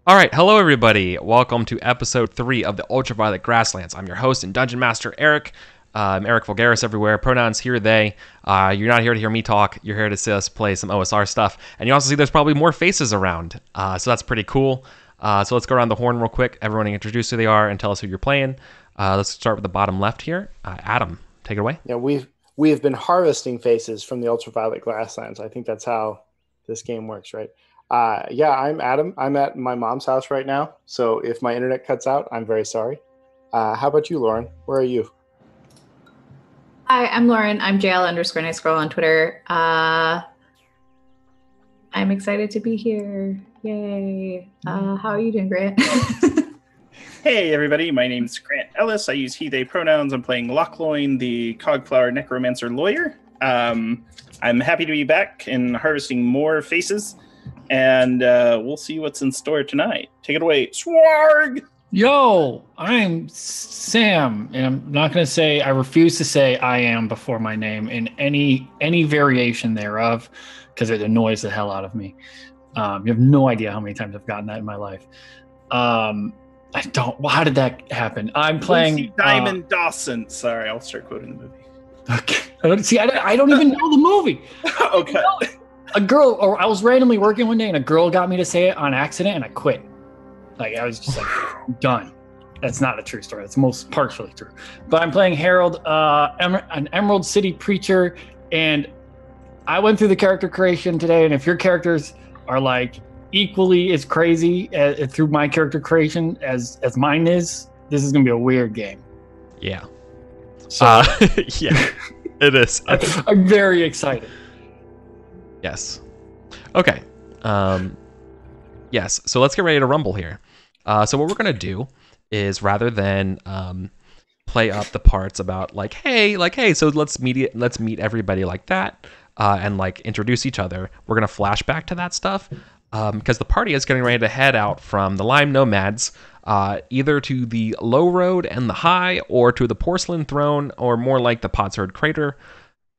All right, hello everybody. Welcome to episode 3 of the Ultraviolet Grasslands. I'm your host and dungeon master, Eric. I'm EricVulgaris everywhere. Pronouns here, they. You're not here to hear me talk. You're here to see us play some OSR stuff. And you also see there's probably more faces around. So that's pretty cool. So let's go around the horn real quick. Everyone introduce who they are and tell us who you're playing. Let's start with the bottom left here. Adam, take it away. Yeah, we have been harvesting faces from the Ultraviolet Grasslands. I think that's how this game works, right? Yeah, I'm Adam. I'm at my mom's house right now. So if my internet cuts out, I'm very sorry. How about you, Lauren? Where are you? Hi, I'm Lauren. I'm JL_Nice on Twitter. I'm excited to be here. Yay. How are you doing, Grant? Hey everybody, my name's Grant Ellis. I use he, they pronouns. I'm playing Lochloin, the Cogflower Necromancer Lawyer. I'm happy to be back and harvesting more faces. And we'll see what's in store tonight. Take it away, Swarg! Yo, I'm Sam, and I'm not going to say, I refuse to say I am before my name in any variation thereof, because it annoys the hell out of me. You have no idea how many times I've gotten that in my life. I don't, how did that happen? I'm playing... Lucy Diamond Dawson. Sorry, I'll start quoting the movie. Okay. See, I don't even know the movie. Okay. A girl, or I was randomly working one day and a girl got me to say it on accident and I quit. Like, I was just like, done. That's not a true story. That's most partially true. But I'm playing Harold, an Emerald City preacher, and I went through the character creation today, and if your characters are like equally as crazy through my character creation as mine is, this is going to be a weird game. Yeah. So, yeah, it is. I'm very excited. Yes. Okay. Yes. So let's get ready to rumble here. So what we're gonna do is, rather than play up the parts about like, hey, so let's meet everybody like that, and like introduce each other. We're gonna flash back to that stuff because the party is getting ready to head out from the Lime Nomads, either to the Low Road and the High, or to the Porcelain Throne, or more like the Potsherd Crater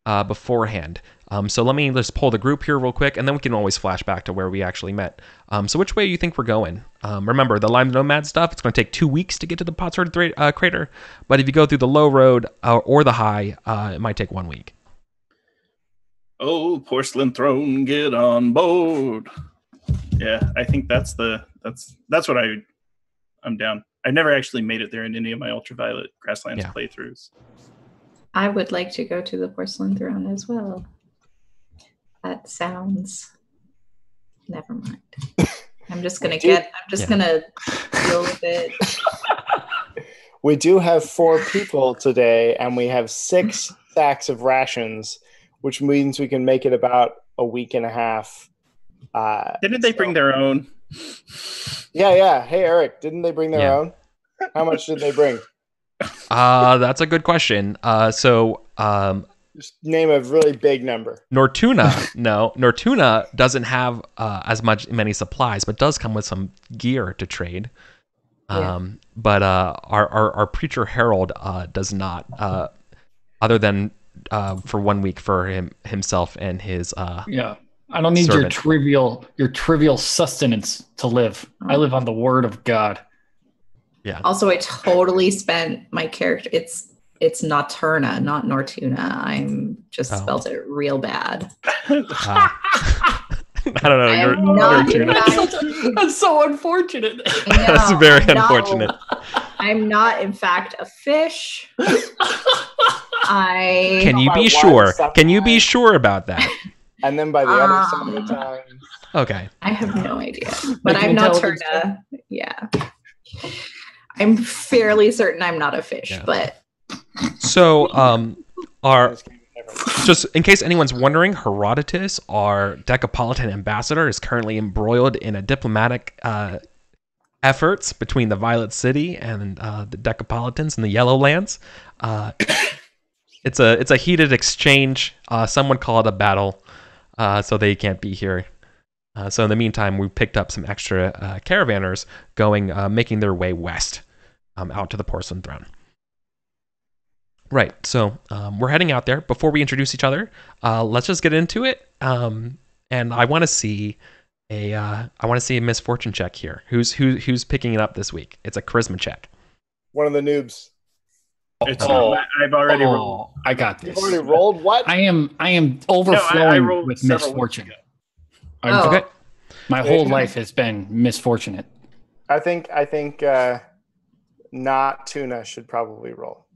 beforehand. So let me just pull the group here real quick, and then we can always flash back to where we actually met. So which way do you think we're going? Remember, the Lime Nomad stuff, it's going to take 2 weeks to get to the Potsherd Crater, but if you go through the Low Road or the High, it might take 1 week. Oh, Porcelain Throne, get on board. Yeah, I think that's what I'm down. I've never actually made it there in any of my Ultraviolet Grasslands playthroughs. I would like to go to the Porcelain Throne as well. That sounds... Never mind. I'm just gonna deal with it. We do have 4 people today, and we have 6 sacks of rations, which means we can make it about a week and a half. Didn't they bring their own? Yeah. Hey, Eric, didn't they bring their own? How much did they bring? That's a good question. Just name a really big number. Nortuna doesn't have many supplies, but does come with some gear to trade. But our preacher Harold does not, other than for 1 week for himself and his I don't need servant. your trivial sustenance to live. I live on the word of God. Yeah. Also, I totally spent my character. It's Nocturna, not Nortuna. I'm just spelled it real bad. I don't know. That's so unfortunate. That's very unfortunate. I'm not, in fact, a fish. Can you be sure? Can you be sure about that? And then by the other side of the time. Okay. I have no idea. But I'm Nocturna. Yeah. I'm fairly certain I'm not a fish, but... So, just in case anyone's wondering, Herodotus, our Decapolitan ambassador, is currently embroiled in a diplomatic efforts between the Violet City and the Decapolitans in the Yellow Lands. It's a heated exchange. Some would call it a battle, so they can't be here. So in the meantime, we picked up some extra caravanners making their way west, out to the Porcelain Throne. Right, so we're heading out there. Before we introduce each other, let's just get into it. And I want to see I want to see a misfortune check here. Who's picking it up this week? It's a charisma check. One of the noobs. It's I've already rolled. I got You've this. already rolled? What? I am overflowing I rolled with several misfortune. weeks Oh. Okay. My whole life has been misfortunate. I think not Tuna should probably roll.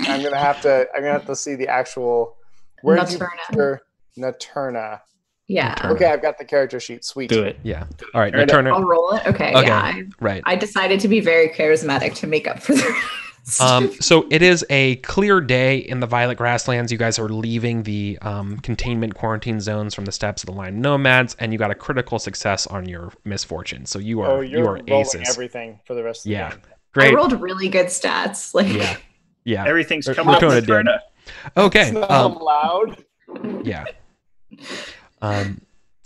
I'm gonna have to see the actual. Where did you picture Naturna? Yeah. Naturna. Okay, I've got the character sheet. Sweet. Do it. Yeah. All right. Turn it. Turner. I'll roll it. Okay. Okay. Yeah. Right. I decided to be very charismatic to make up for the rest. So it is a clear day in the Violet Grasslands. You guys are leaving the containment quarantine zones from the steps of the line nomads, and you got a critical success on your misfortune. So you are You're you are rolling aces. everything for the rest of the game. Great. I rolled really good stats. Like Yeah. Everything's We're coming up doing with it, Dan. Turner. Okay. It's not allowed. Yeah.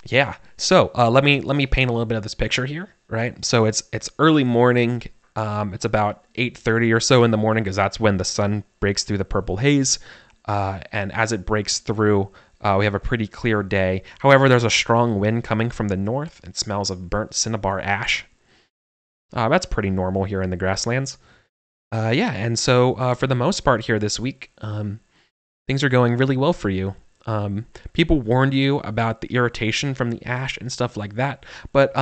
Yeah. So let me paint a little bit of this picture here, right? So it's early morning. It's about 8:30 or so in the morning because that's when the sun breaks through the purple haze. And as it breaks through, we have a pretty clear day. However, there's a strong wind coming from the north. It smells of burnt cinnabar ash. That's pretty normal here in the grasslands. And so for the most part here this week, things are going really well for you. People warned you about the irritation from the ash and stuff like that, but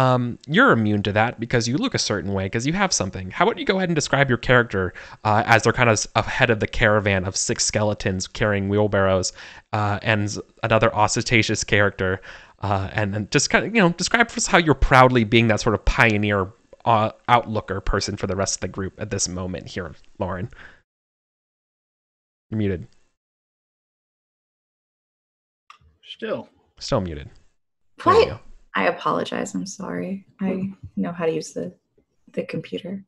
you're immune to that because you look a certain way because you have something. How about you go ahead and describe your character as they're kind of ahead of the caravan of 6 skeletons carrying wheelbarrows and another ostentatious character, and just kind of describe for us how you're proudly being that sort of pioneer outlooker person for the rest of the group at this moment here, Lauren. You're muted. Still muted. There you go. I apologize. I'm sorry. I know how to use the computer.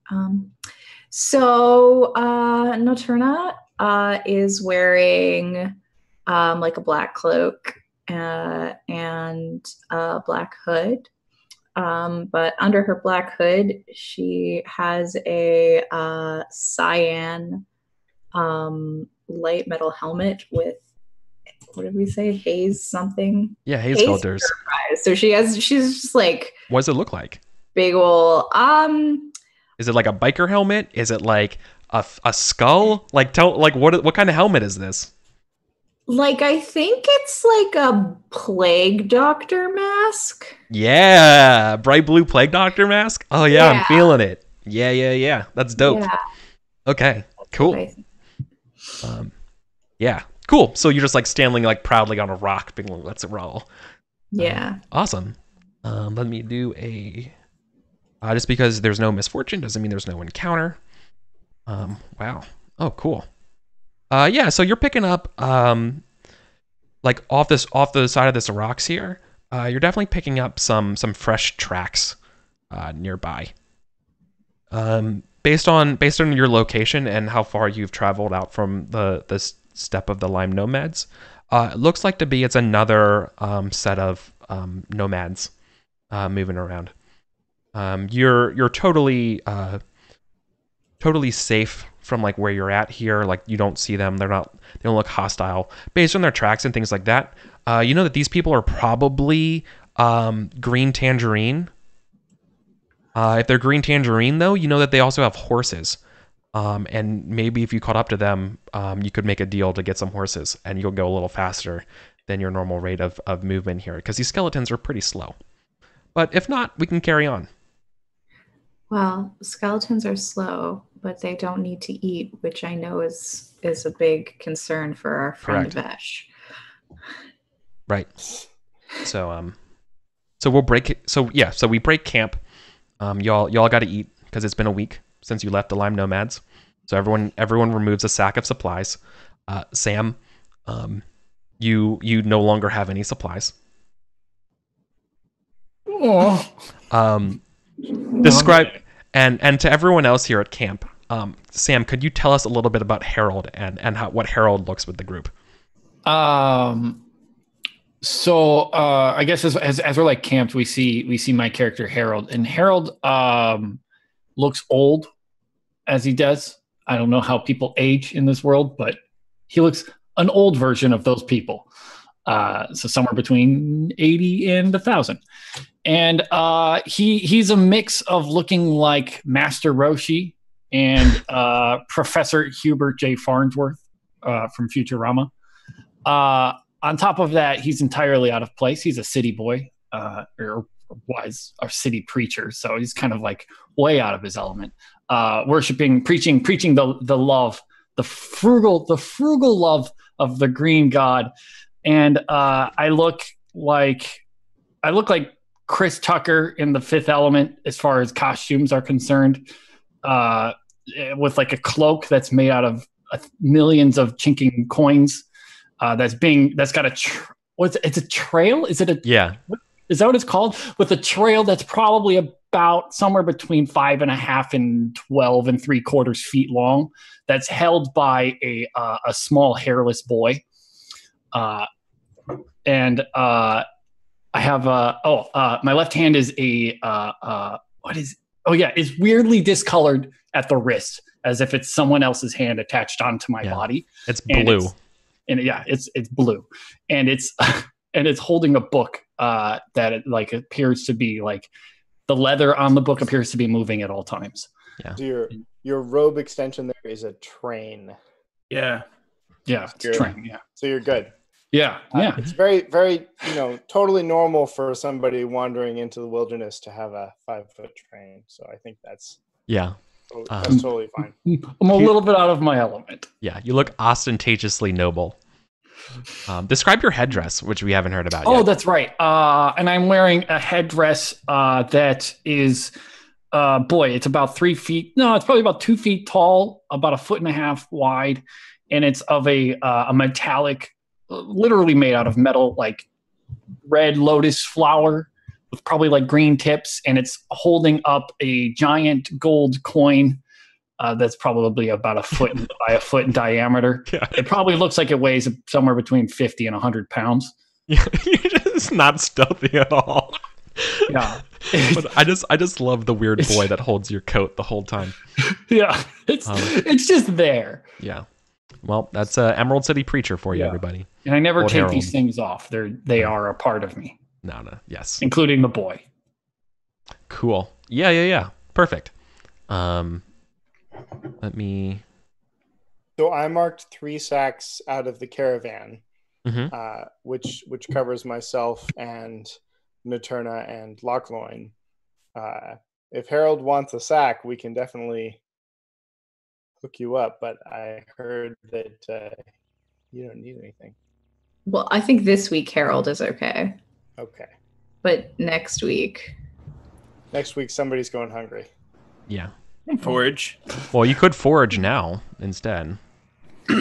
So Noturna is wearing like a black cloak and a black hood. But under her black hood, she has a cyan light metal helmet with, what did we say? Haze something? Yeah, haze filters. So she's just like. What does it look like? Big ol'. Is it like a biker helmet? Is it like a skull? Like what kind of helmet is this? Like, I think it's like a plague doctor mask. Yeah, bright blue plague doctor mask. Oh yeah, I'm feeling it. Yeah. That's dope. Yeah. Okay, cool. Yeah, cool. So you're just like standing like proudly on a rock, being like, "Let's roll." Yeah. Awesome. Let me do a. Just because there's no misfortune doesn't mean there's no encounter. Wow. Oh, cool. Yeah. So you're picking up like off the side of this rocks here. You're definitely picking up some fresh tracks nearby. Based on your location and how far you've traveled out from the steppe of the Lime Nomads, it looks like it's another set of nomads moving around. You're totally safe from like where you're at here. Like you don't see them. They don't look hostile based on their tracks and things like that. You know that these people are probably green tangerine. If they're green tangerine though, you know that they also have horses. And maybe if you caught up to them, you could make a deal to get some horses and you'll go a little faster than your normal rate of movement here because these skeletons are pretty slow. But if not, we can carry on. Well, skeletons are slow, but they don't need to eat, which I know is a big concern for our friend Vesh. Right. So we'll break it. So we break camp. Y'all got to eat because it's been a week since you left the Lime Nomads. So everyone removes a sack of supplies. Sam, you no longer have any supplies. Describe and to everyone else here at camp, Sam, could you tell us a little bit about Harold and what Harold looks with the group? So I guess as we're like camped, we see my character Harold, and Harold looks old as he does. I don't know how people age in this world, but he looks an old version of those people. So somewhere between 80 and 1,000. And he's a mix of looking like Master Roshi and Professor Hubert J. Farnsworth from Futurama. On top of that, he's entirely out of place. He's a city boy, or was a city preacher, so he's kind of like way out of his element. Preaching the love, the frugal love of the green god. And I look like Chris Tucker in The Fifth Element as far as costumes are concerned, with like a cloak that's made out of millions of chinking coins. That's got it's a trail? Is it a Yeah? Is that what it's called? With a trail that's probably about somewhere between 5.5 and 12 3/4 feet long. That's held by a small hairless boy. And I have my left hand is is weirdly discolored at the wrist, as if it's someone else's hand attached onto my body. It's blue. It's blue, and it's and it's holding a book that it like appears to be like the leather on the book appears to be moving at all times. Yeah. So your robe extension there is a train. Yeah. Yeah, it's a train. Yeah. So you're good. Yeah. Yeah. It's very, very, totally normal for somebody wandering into the wilderness to have a 5-foot train. So I think that's totally fine. I'm a little bit out of my element. Yeah, you look ostentatiously noble. Describe your headdress, which we haven't heard about yet. Oh, that's right. And I'm wearing a headdress that is, it's about 3 feet. No, it's probably about 2 feet tall, about 1.5 feet wide, and it's of a metallic, literally made out of metal, like red lotus flower with probably like green tips, and it's holding up a giant gold coin that's probably about 1 foot by 1 foot in diameter. Yeah. It probably looks like it weighs somewhere between 50 and 100 pounds. You're just not stealthy at all. Yeah. But I just love the weird boy that holds your coat the whole time. Yeah. It's just there. Yeah. Well, that's Emerald City Preacher for you, everybody. And I never Old take Harold. these things off. They are a part of me. No. Yes. Including the boy. Cool. Yeah. Perfect. Let me. So I marked 3 sacks out of the caravan, which covers myself and Naterna and Lochloin. If Harold wants a sack, we can definitely hook you up, but I heard that you don't need anything. Well, I think this week Harold is okay. Okay. But next week somebody's going hungry. Yeah. Forage. Well, you could forage now instead. I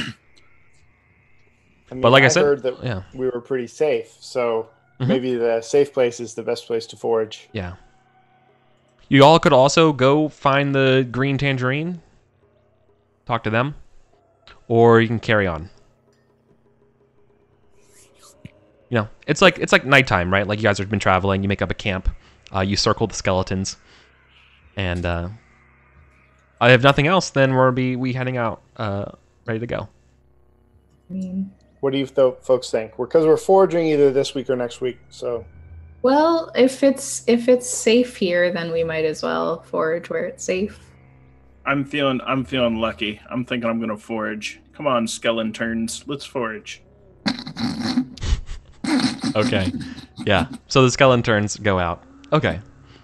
mean, But like I I said, heard that we were pretty safe, so maybe the safe place is the best place to forage. Yeah. You all could also go find the green tangerine, talk to them, or you can carry on. It's like nighttime, right? Like you guys have been traveling, you make up a camp, you circle the skeletons, and I have nothing else. Then we heading out, ready to go. I mean, What do you folks think? Because we're foraging either this week or next week. So, well, if it's safe here, then we might as well forage where it's safe. I'm feeling lucky. I'm thinking I'm gonna forage. Come on, skeletons, let's forage. Okay. Yeah. So the skeletons go out. Okay.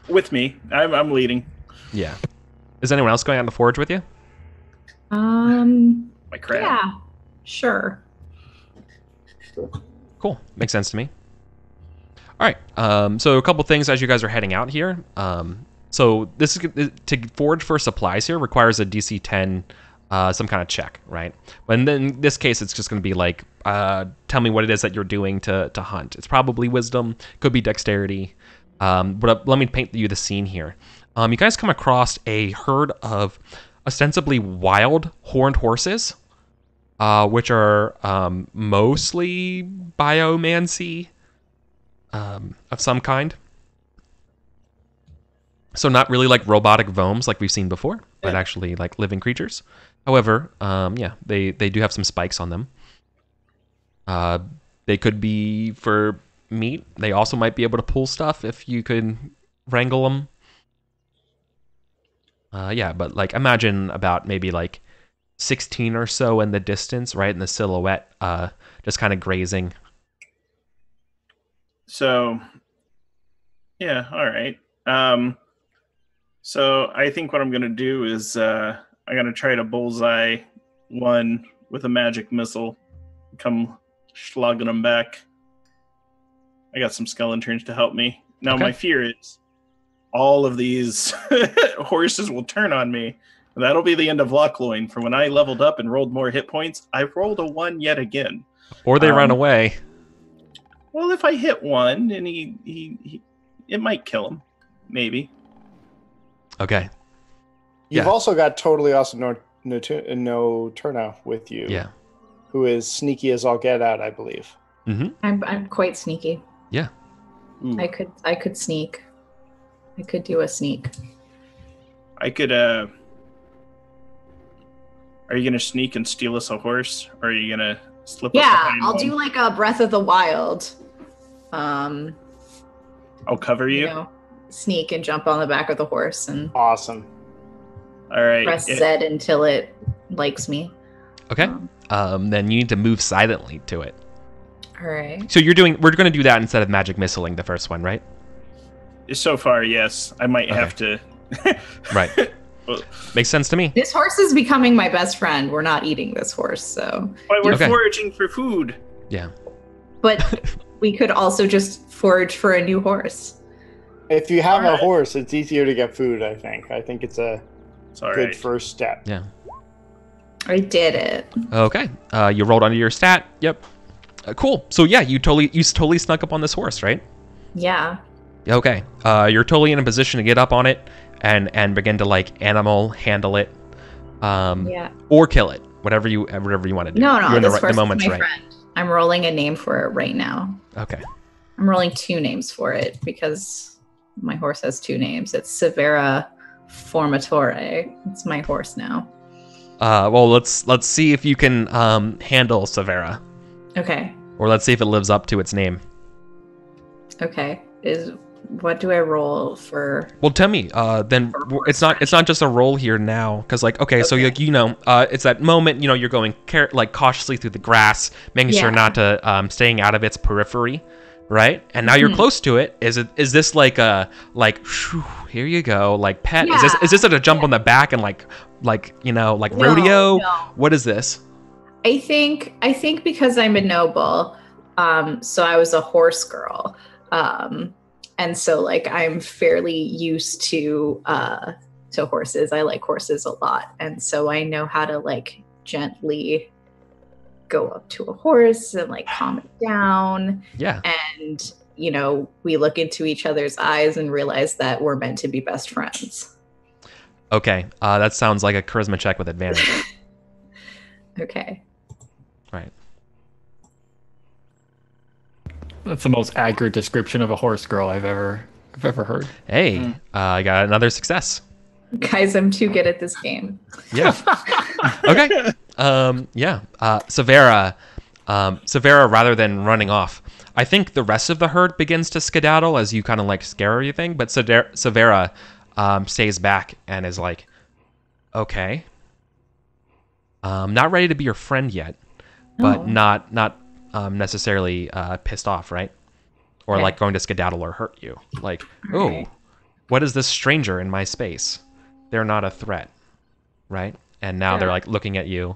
With me, I'm leading. Yeah. Is anyone else going out to forage with you? My crab. Yeah, sure. Cool. Makes sense to me. All right. So a couple things as you guys are heading out here. So this is to forage for supplies here requires a DC 10, some kind of check, right? And then in this case, it's just going to be like, tell me what it is that you're doing to hunt. It's probably wisdom, could be dexterity. But let me paint you the scene here. You guys come across a herd of ostensibly wild horned horses, which are mostly biomancy of some kind. So not really like robotic vomes like we've seen before, but actually like living creatures. However, they do have some spikes on them. They could be for meat. They also might be able to pull stuff if you could wrangle them. Yeah, but like imagine about maybe like 16 or so in the distance, right in the silhouette, just kind of grazing. So, yeah, all right. So I think what I'm going to do is I'm going to try to bullseye one with a magic missile. Come slugging them back. I got some skeletons to help me. Now, Okay. My fear is all of these horses will turn on me. And that'll be the end of Lochloin. For when I leveled up and rolled more hit points, I rolled a 1 yet again. Or they run away. Well, if I hit one, and he it might kill him. Maybe. Okay. You've Yeah. also got totally awesome no Turnow with you. Yeah. Who is sneaky as all get out, I believe. Mm-hmm. I'm quite sneaky. Yeah. Ooh. I could sneak. I could do a sneak. I could, Are you going to sneak and steal us a horse? Or are you going to slip us Yeah, behind I'll one? do like a Breath of the Wild. I'll cover you? You know, sneak and jump on the back of the horse and Awesome. All right. press Z until it likes me. Okay. Then you need to move silently to it. All right. So we're going to do that instead of magic missiling the first one, right? So far, yes. I might have to. Right. Makes sense to me. This horse is becoming my best friend. We're not eating this horse, so. But we're Okay. foraging for food. Yeah. But we could also just forage for a new horse. If you have a Alright. horse, it's easier to get food, I think. I think it's a It's all good right. first step. Yeah. I did it. Okay. You rolled under your stat. Yep. Cool. So yeah, you totally snuck up on this horse, right? Yeah. Okay. You're totally in a position to get up on it and begin to like animal handle it, Yeah. or kill it, whatever you want to do. No, You're in this the horse moment's is my right. friend. I'm rolling a name for it right now. Okay. I'm rolling 2 names for it because my horse has 2 names. It's Severa Formatore. It's my horse now. Well, let's see if you can handle Severa, Okay. or let's see if it lives up to its name. Okay. What do I roll for? Well, tell me. Then it's not just a roll here now, because like okay, so Okay. it's that moment. You're going like cautiously through the grass, making sure Yeah. not to staying out of its periphery, right? And now you're close to it. Is this like a whew, here you go, like pet? Yeah. Is this a jump on the back and like rodeo? No. What is this? I think because I'm a noble, so I was a horse girl. And so like I'm fairly used to horses. I like horses a lot. And so I know how to like gently go up to a horse and like calm it down. Yeah. And, we look into each other's eyes and realize that we're meant to be best friends. Okay. That sounds like a charisma check with advantage. Okay. Right. That's the most accurate description of a horse girl I've ever heard. Hey, I got another success. Guys, I'm too good at this game. Yeah. Okay. Yeah. Severa, rather than running off, I think the rest of the herd begins to skedaddle as you kind of like scare everything, but Severa stays back and is like, okay. Not ready to be your friend yet, but Oh. not necessarily pissed off, right? Or Okay. like going to skedaddle or hurt you. Like, Alright. what is this stranger in my space? They're not a threat, right? And now they're Yeah. like looking at you.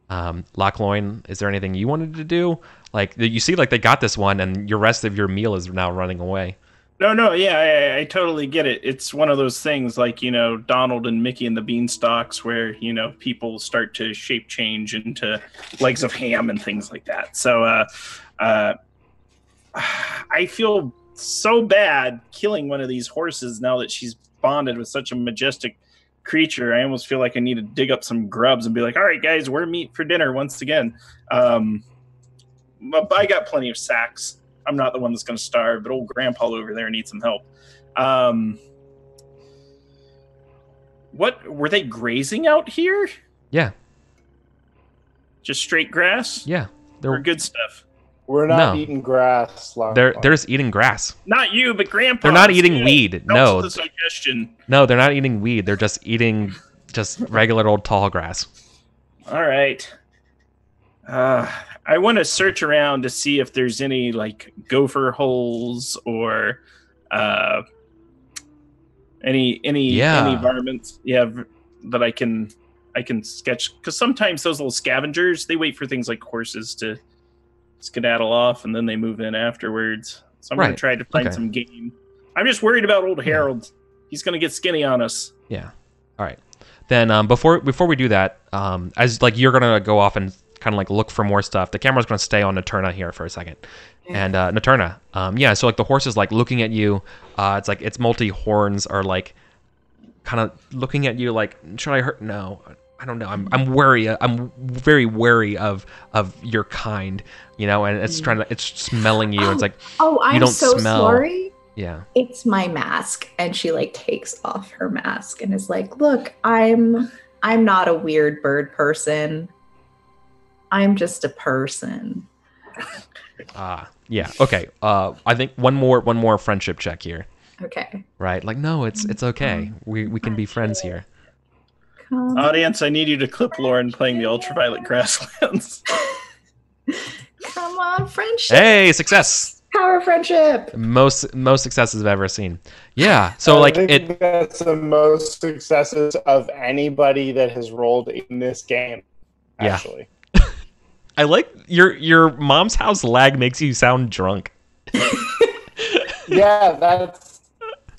Lochloin, is there anything you wanted to do? Like you see, like they got this one, and your rest of your meal is now running away. No, yeah, I totally get it. It's one of those things like, Donald and Mickey and the Beanstalks where, people start to shape change into legs of ham and things like that. So I feel so bad killing one of these horses now that she's bonded with such a majestic creature. I almost feel like I need to dig up some grubs and be like, all right, guys, we're meat for dinner once again. But I got plenty of sacks. I'm not the one that's going to starve, but old grandpa over there needs some help. What were they grazing out here? Yeah, Just straight grass yeah. or good stuff? We're not No. eating grass. They're just eating grass. Not you, but Grandpa. They're not eating weed. Helps No. with the suggestion. No, they're not eating weed. They're just eating just regular old tall grass. All right. I want to search around to see if there's any like gopher holes or any environments. That I can sketch, because sometimes those little scavengers, they wait for things like horses to skedaddle off and then they move in afterwards. So I'm going to try to find some game. I'm just worried about old Harold. He's going to get skinny on us. Yeah. All right. Then before we do that, as like you're gonna go off and kind of like look for more stuff, the camera's gonna stay on Naterna here for a second. And Naterna, so like the horse is like looking at you. It's like its multi horns are like kind of looking at you like, should I hurt? No, I don't know. I'm wary. I'm very wary of your kind, and it's it's smelling you. And it's like, I'm you don't so smell. sorry. Yeah. It's my mask. And she like takes off her mask and is like, look, I'm not a weird bird person. I'm just a person. Yeah. Okay. I think one more friendship check here. Okay. Right. Like, no, it's okay. We can be friends here. Audience, I need you to clip Lauren playing the Ultraviolet Grasslands. Come on, friendship. Hey, success. Power of friendship. Most successes I've ever seen. Yeah. So I think that's the most successes of anybody that has rolled in this game. Actually. Yeah. I like your mom's house lag makes you sound drunk. Yeah, that's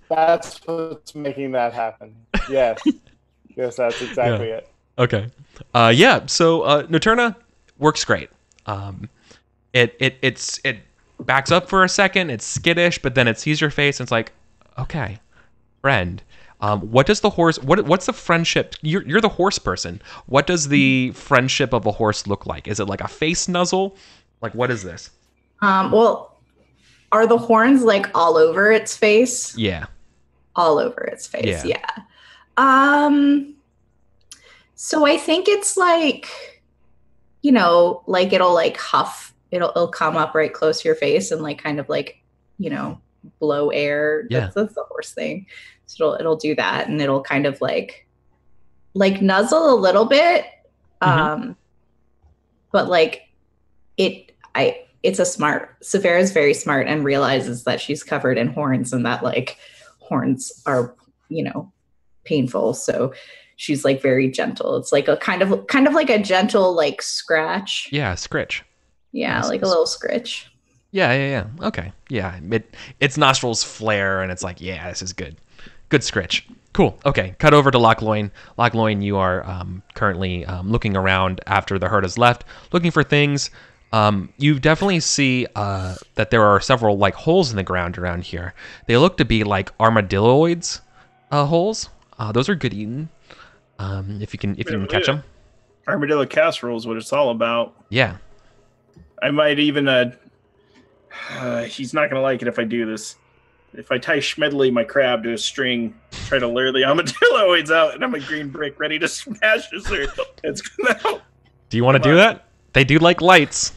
what's making that happen. Yes. Yes, that's exactly it. Okay. So Naterna works great. It backs up for a second, it's skittish, but then it sees your face and it's like, okay, friend. What does the horse what's the friendship? You're the horse person. What does the friendship of a horse look like? Is it like a face nuzzle? Like, what is this? Well, are the horns like all over its face? Yeah. All over its face, yeah. So I think it's like, like it'll like huff. It'll come up right close to your face and like kind of like, blow air. Yeah. That's the horse thing. So it'll do that, and it'll kind of like nuzzle a little bit. But like it's a smart. Severa's very smart and realizes that she's covered in horns and that like horns are, painful. So she's like very gentle. It's like a kind of like a gentle like scratch. Yeah, scritch. Yeah, Nice. like a little scritch. Yeah. Okay. Yeah. Its nostrils flare and it's like, yeah, this is good. Good scritch. Cool. Okay. Cut over to Lochloin. Lochloin, you are currently looking around after the herd has left, looking for things. You definitely see that there are several like holes in the ground around here. They look to be like armadilloids holes. Those are good eating. If you can catch them. Armadillo casserole is what it's all about. Yeah. I might even he's not gonna like it if I do this. If I tie Schmedley, my crab, to a string, try to lure the armadilloids out, and I'm a green brick ready to smash his heads out. Do you want to do that? They do like lights.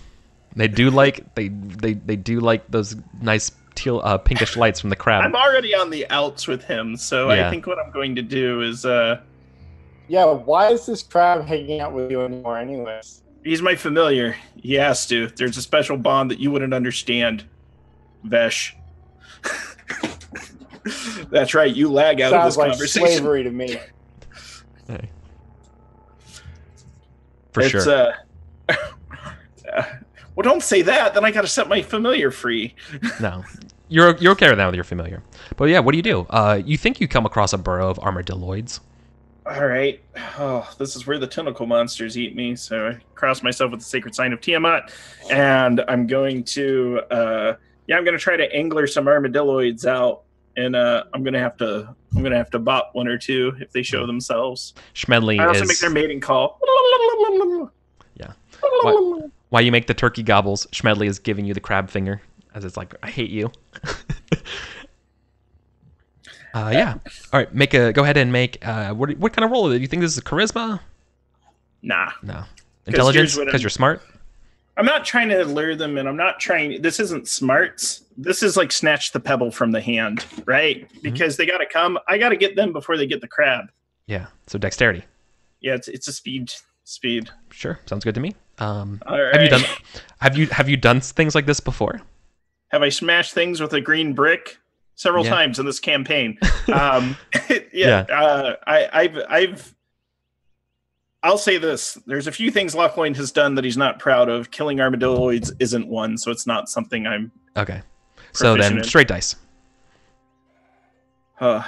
They do like they do like those nice teal pinkish lights from the crab. I'm already on the outs with him, so I think what I'm going to do is Yeah, why is this crab hanging out with you anymore anyways? he's my familiar. He has to. There's a special bond that you wouldn't understand, Vesh. That's right. You lag out of this conversation. Slavery to me. Hey. For sure. Well, don't say that. Then I got to set my familiar free. No, you're okay with that with your familiar. But yeah, what do? You think you come across a burrow of armadilloids? All right. Oh, this is where the tentacle monsters eat me. So I cross myself with the sacred sign of Tiamat, and I'm going to, I'm going to try to angler some armadilloids out, and I'm going to have to bot one or two if they show themselves. Schmedley I also is make their mating call. Yeah. Why you make the turkey gobbles? Schmedley is giving you the crab finger, as it's like, I hate you. Yeah. All right. Go ahead and make. What kind of roll? Do you think this is charisma? Nah. No. Intelligence? Because you're smart. I'm not trying to lure them, and I'm not trying. This isn't smarts. This is like snatch the pebble from the hand, right? Because they got to come. I got to get them before they get the crab. Yeah. So dexterity. Yeah, it's a speed. Sure, sounds good to me. All right. Have you done things like this before? Have I smashed things with a green brick several times in this campaign? I'll say this. There's a few things Lochloin has done that he's not proud of. Killing armadilloids isn't one, so it's not something I'm okay. So then, straight dice. All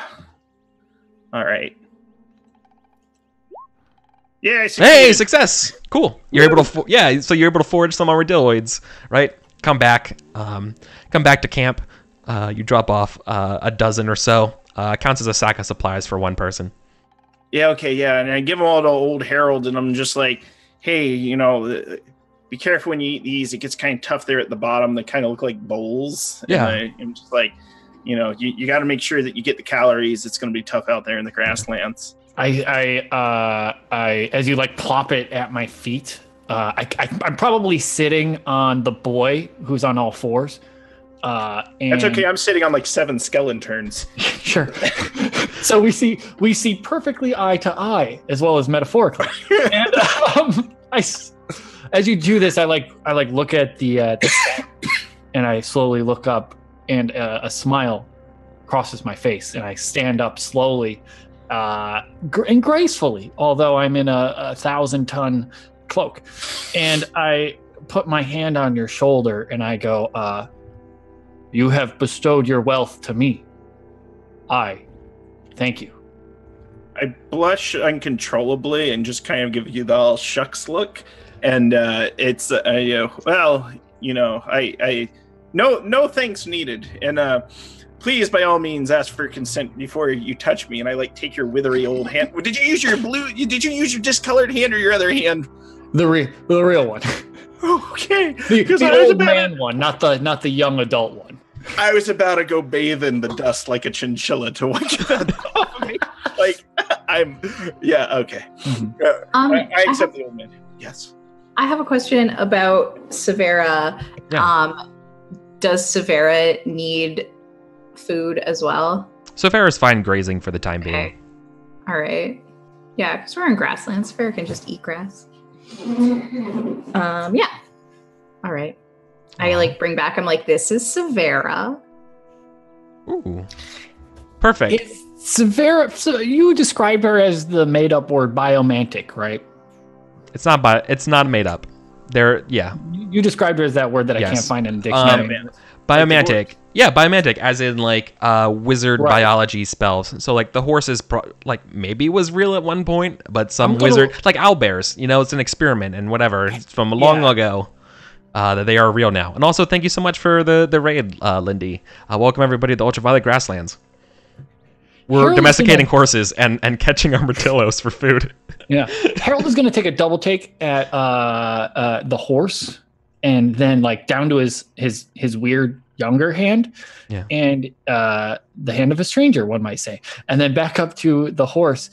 right. Yeah, I succeeded. Hey, success! Cool. You're able to so you're able to forage some armadilloids, right? Come back to camp. You drop off a dozen or so. Counts as a sack of supplies for one person. Yeah, okay, yeah. And I give them all to old Harold, and I'm just like, hey, be careful when you eat these. It gets kind of tough there at the bottom. They kind of look like bowls. Yeah. And I'm just like, you got to make sure that you get the calories. It's going to be tough out there in the grasslands. I as you like plop it at my feet, I'm probably sitting on the boy who's on all fours. And that's okay. I'm sitting on like 7 skeleton turns. Sure. So we see perfectly eye to eye as well as metaphorically. And as you do this, I look at the and I slowly look up, and a smile crosses my face, and I stand up slowly. And gracefully, although I'm in a 1,000-ton cloak, and I put my hand on your shoulder and I go, you have bestowed your wealth to me. I thank you. I blush uncontrollably and just kind of give you the all shucks look, and it's no thanks needed, and please, by all means, ask for consent before you touch me. And I take your withery old hand. Did you use your Did you use your discolored hand or your other hand? The real one. Okay. The old man one, not the young adult one. I was about to go bathe in the dust like a chinchilla to watch that off of me. Okay. Mm-hmm. I accept the old man. Yes. I have a question about Severa. Yeah. Does Severa need food as well? So Farrah's fine grazing for the time being. Okay. All right. Yeah, because we're in grasslands. Farrah can just eat grass. Yeah. All right. I bring back. I'm like, this is Severa. Ooh. Perfect. Is Severa? So you described her as the made-up word biomantic, right? It's not made up. You described her as that word that I can't find in the dictionary. Biomantic. Yeah, biomantic, as in wizard biology spells. So the horse is maybe was real at one point, but some wizard owlbears. It's an experiment and whatever from long ago. That they are real now. And also, thank you so much for the raid, Lindy. Welcome everybody to the Ultraviolet Grasslands. We're domesticating horses and catching armadillos for food. Yeah, Harold is going to take a double take at the horse, and then down to his weird younger hand, and the hand of a stranger, one might say, and then back up to the horse,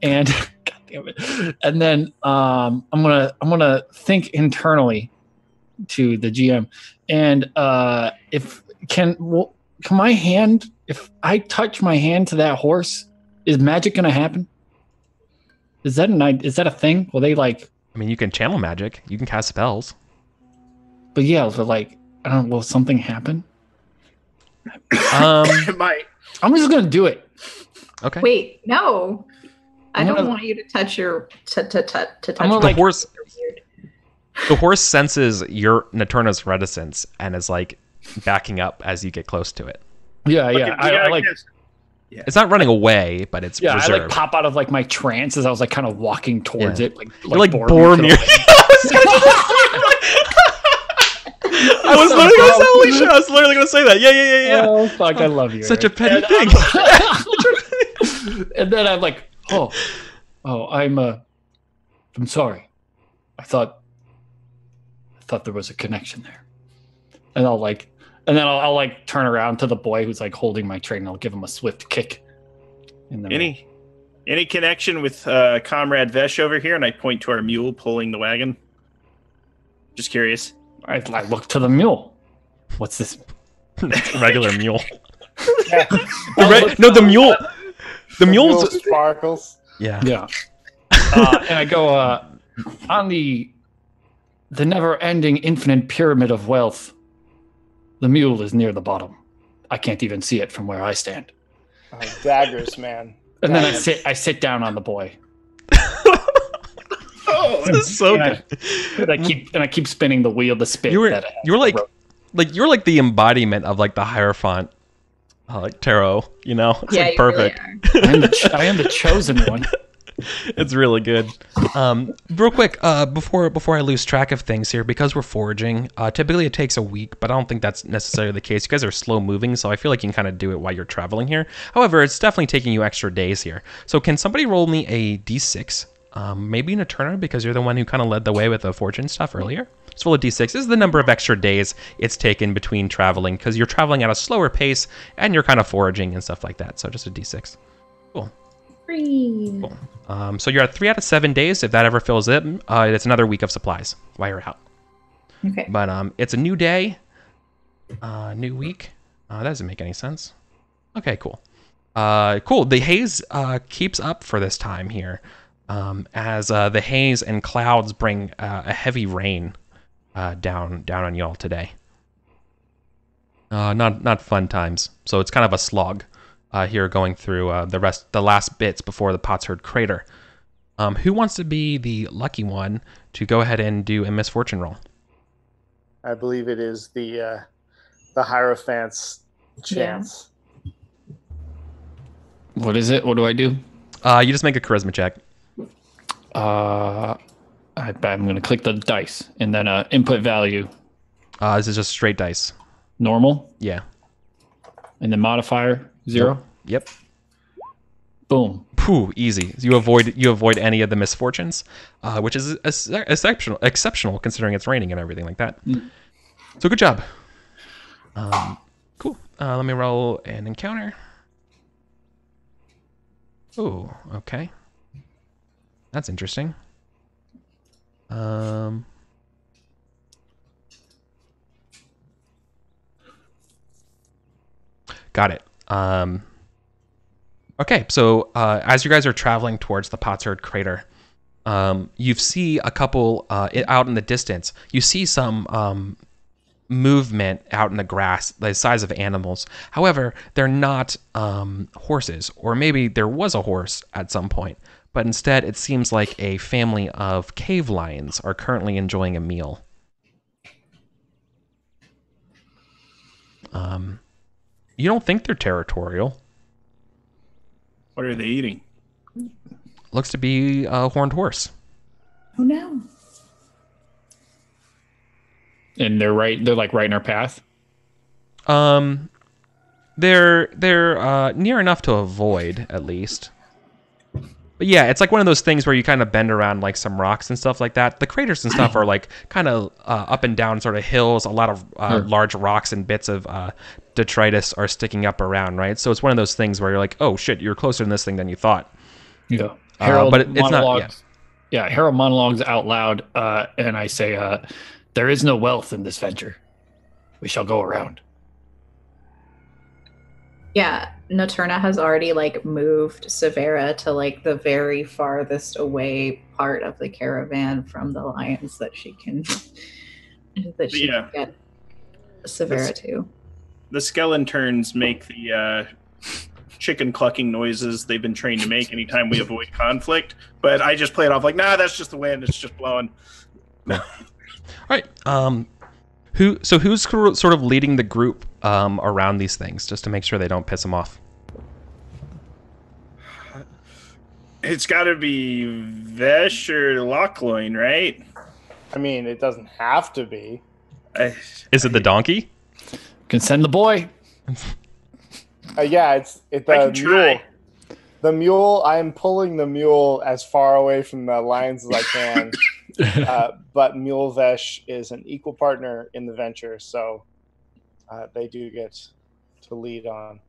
and God damn it, and then I'm gonna think internally to the GM, and can my hand, if I touch my hand to that horse, is magic gonna happen? Is that a thing? Will they you can channel magic. You can cast spells. But will something happen? It might. I'm just gonna do it. Okay. Wait, no. I don't want you to touch your touch the horse. The horse senses your Naturna's reticence and is backing up as you get close to it. Yeah. Yeah. It's not running away, but it's reserved. I pop out of my trance as I was kind of walking towards it. You're Boromir. I was literally gonna say, holy shit, I was literally gonna say that. Yeah. Oh fuck, I love you. Such a petty thing. And then I'm like, I'm sorry. I thought there was a connection there. And I'll turn around to the boy who's holding my tray, and I'll give him a swift kick. Any connection with Comrade Vesh over here? And I point to our mule pulling the wagon. Just curious. I look to the mule. What's this? Regular mule. Yeah. No, the mule. The mule mule's sparkles. yeah. Yeah. And I go on the never-ending, infinite pyramid of wealth. The mule is near the bottom. I can't even see it from where I stand. Oh, daggers, man. And then I sit down on the boy. Oh, This is so good. I keep spinning the wheel, the spit. You're that like the embodiment of like the Hierophant, like tarot. You know, it's like perfect. Really I am the chosen one. It's really good. Real quick, before I lose track of things here, because we're foraging, typically it takes a week, but I don't think that's necessarily the case. You guys are slow moving, so I feel like you can kind of do it while you're traveling here. However, it's definitely taking you extra days here. So can somebody roll me a d6? Maybe an Eterna, because you're the one who kind of led the way with the fortune stuff earlier. Just roll a d6. This is the number of extra days it's taken between traveling, because you're traveling at a slower pace, and you're kind of foraging and stuff like that. So just a d6. Cool. Cool. So you're at 3 out of 7 days. If that ever fills it, it's another week of supplies while you're out. Okay. But it's a new day, new week. That doesn't make any sense. Okay, cool. Cool. The haze keeps up for this time here, as the haze and clouds bring a heavy rain down on y'all today. Not fun times. So it's kind of a slog. Here going through the last bits before the Potsherd crater. Who wants to be the lucky one to go ahead and do a misfortune roll? I believe it is the Hierophant's chance. What is it? What do I do? You just make a charisma check. I'm going to click the dice and then input value. This is just straight dice. Normal. Yeah. And then modifier 0. Yep. Boom. Pooh, easy. You avoid any of the misfortunes, which is exceptional considering it's raining and everything like that. So good job. Cool. Let me roll an encounter. Oh, okay. That's interesting. Got it. Okay, so as you guys are traveling towards the Potsherd crater, you see a couple out in the distance. You see some movement out in the grass, the size of animals. However, they're not horses, or maybe there was a horse at some point, but instead it seems like a family of cave lions are currently enjoying a meal. You don't think they're territorial. What are they eating? Looks to be a horned horse. Oh no. And they're like right in our path. They're near enough to avoid, at least. But yeah, it's like one of those things where you kind of bend around like some rocks and stuff like that. The craters and stuff are like kind of up and down sort of hills. A lot of large rocks and bits of detritus are sticking up around, right? So it's one of those things where you're like, oh shit, you're closer to this thing than you thought. Yeah. But it's not. Yeah, Harold monologues out loud, and I say, there is no wealth in this venture. We shall go around. Yeah, Noturna has already like moved Severa to like the very farthest away part of the caravan from the lions that she can can get Severa to. The Skelenturns make the chicken clucking noises they've been trained to make anytime we avoid conflict, but I just play it off like, nah, that's just the wind, it's just blowing. All right. Who's sort of leading the group around these things, just to make sure they don't piss them off? It's got to be Vesh or Lochloin, right? I mean, it doesn't have to be. Is it the donkey? Can send the boy. Yeah, it's the mule. Try. The mule. I'm pulling the mule as far away from the lions as I can. But Mule Vesh is an equal partner in the venture, so they do get to lead on.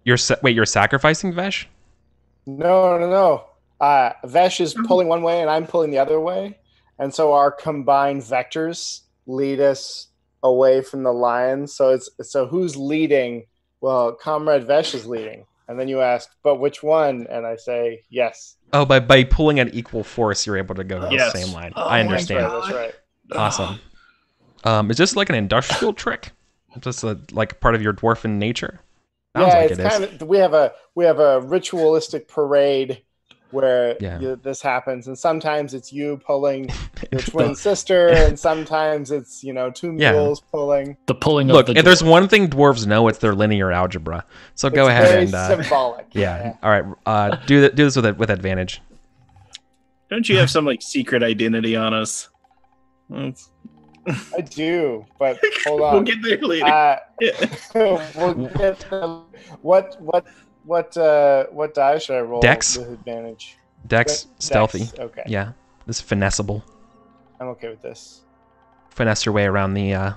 You're sacrificing Vesh? No. Vesh is pulling one way and I'm pulling the other way, and so our combined vectors lead us away from the lions. So who's leading? Well, Comrade Vesh is leading. And then you ask, but which one? And I say, yes. Oh, by pulling an equal force, you're able to go to the same line. Oh, I understand. That's right. Awesome. Is this like an industrial trick? Just like part of your dwarven nature? Sounds like it's kind of. We have a ritualistic parade where this happens, and sometimes it's you pulling your twin sister, and sometimes it's two mules pulling. The pulling. Look, of the if there's one thing dwarves know, it's their linear algebra. So go ahead and symbolic. Yeah. All right. Do this with advantage. Don't you have some like secret identity on us? I do, but hold on. We'll get there later. We'll get to what die should I roll? Dex. With advantage. Dex, stealthy. Dex. Okay. Yeah. This is finessable. I'm okay with this. Finesse your way around the.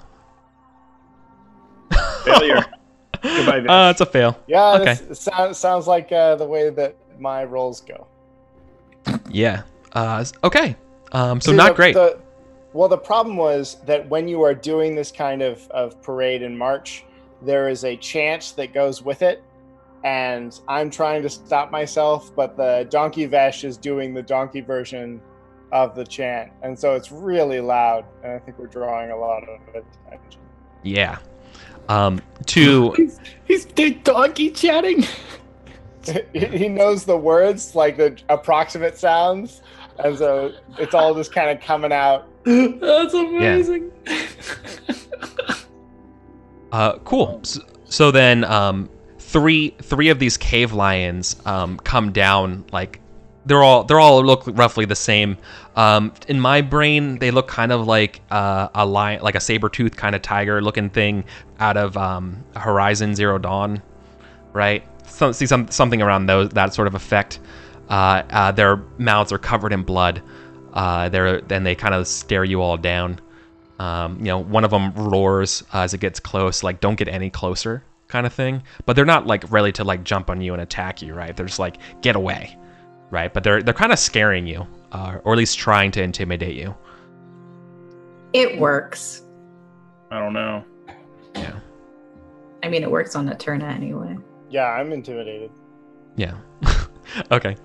Failure. Goodbye, Vish. It's a fail. Yeah. Okay. Sounds like the way that my rolls go. Yeah. Okay. So See, not great. The problem was that when you are doing this kind of parade and march, there is a chant that goes with it, and I'm trying to stop myself, but the donkey Vesh is doing the donkey version of the chant, and so it's really loud, and I think we're drawing a lot of attention. Yeah. He's donkey chatting. He knows the words, like the approximate sounds, and so it's all just kind of coming out. That's amazing. Yeah. Cool. So then, three of these cave lions come down. Like they're all look roughly the same. In my brain, they look kind of like a lion, like a saber-toothed kind of tiger-looking thing out of Horizon Zero Dawn, right? Something around that sort of effect. Their mouths are covered in blood. Then they kind of stare you all down. One of them roars as it gets close, like "Don't get any closer," kind of thing. But they're not like ready to like jump on you and attack you, right? They're just like "Get away," right? But they're kind of scaring you, or at least trying to intimidate you. It works. I don't know. Yeah. I mean, it works on Eterna anyway. Yeah, I'm intimidated. Yeah. Okay.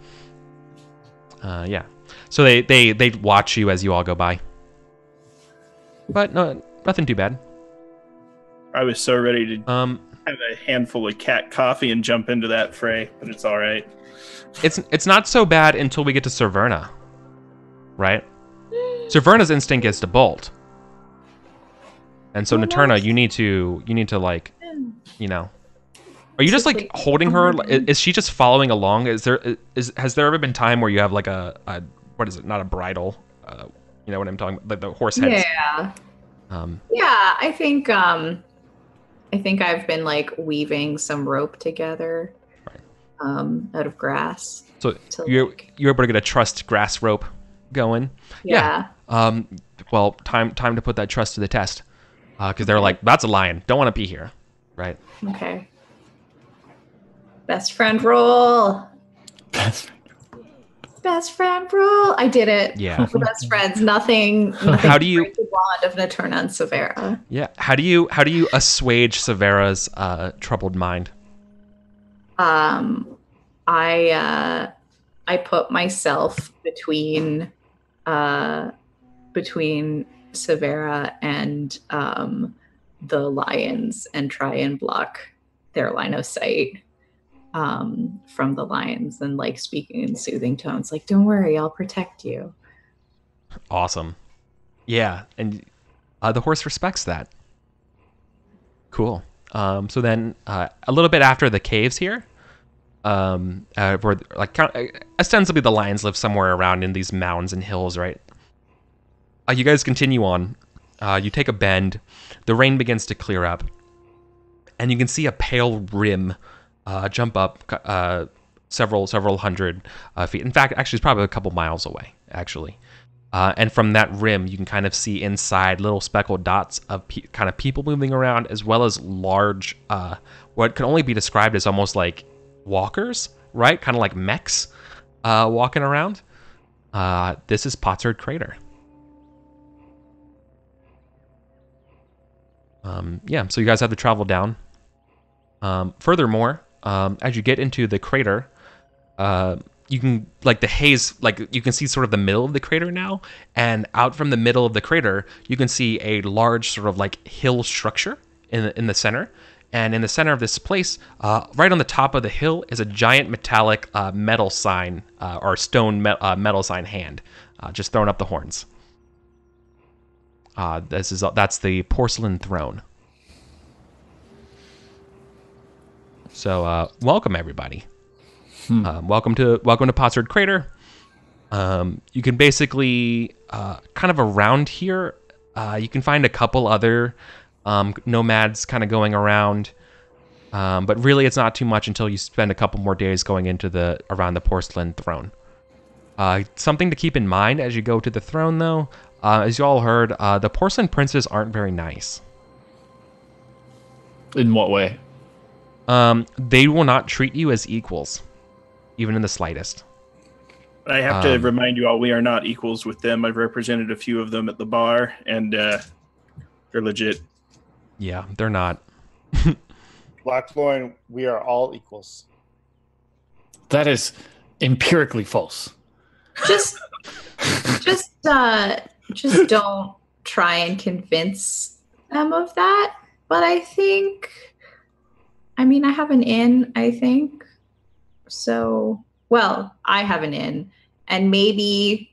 Yeah. So they watch you as you all go by. But no, nothing too bad. I was so ready to Um, have a handful of cat coffee and jump into that fray, but it's all right. it's not so bad until we get to Serverna, right? Serverna's instinct is to bolt, and so Naterna, you need to like, Are you just like holding her? Is she just following along? Has there ever been time where you have like a what is it? Not a bridle. You know what I'm talking about? Like the horse heads. Yeah. Yeah, I think I've been like weaving some rope together, out of grass. So you're able to get a trust grass rope going. Yeah. Well, time to put that trust to the test, because they're like, that's a lion. Don't want to be here, right? Okay. Best friend roll. Best friend rule. I did it. Yeah. We're best friends. Nothing How do you break the bond of Naterna and Severa? Yeah. How do you assuage Severa's troubled mind? I put myself between Severa and the lions and try and block their line of sight from the lions, and like speaking in soothing tones, like, don't worry, I'll protect you. Awesome. Yeah, and the horse respects that. Cool. So then a little bit after the caves here, where like ostensibly the lions live somewhere around in these mountains and hills, right? You guys continue on. You take a bend. The rain begins to clear up, and you can see a pale rim jump up several hundred feet. In fact, actually, it's probably a couple miles away, actually. And from that rim, you can kind of see inside little speckled dots of kind of people moving around, as well as large, what can only be described as almost like walkers, right? Kind of like mechs walking around. This is Potsherd Crater. Yeah, so you guys have to travel down. Furthermore, as you get into the crater, you can, like, the haze, like, you can see sort of the middle of the crater now, and out from the middle of the crater, you can see a large sort of like hill structure in the center. And in the center of this place, right on the top of the hill, is a giant metallic metal sign, or stone metal sign hand, just throwing up the horns. That's the porcelain throne. So welcome everybody. Welcome to Pottsford Crater. You can basically kind of around here, you can find a couple other nomads kind of going around, but really it's not too much until you spend a couple more days going into around the porcelain throne. Something to keep in mind as you go to the throne, though, as you all heard, the porcelain princes aren't very nice. In what way? They will not treat you as equals, even in the slightest. I have to remind you all, we are not equals with them. I've represented a few of them at the bar, and they're legit. Yeah, they're not. Blackloin, we are all equals. That is empirically false. Just don't try and convince them of that. But I have an inn, I think. So, well, I have an inn. And maybe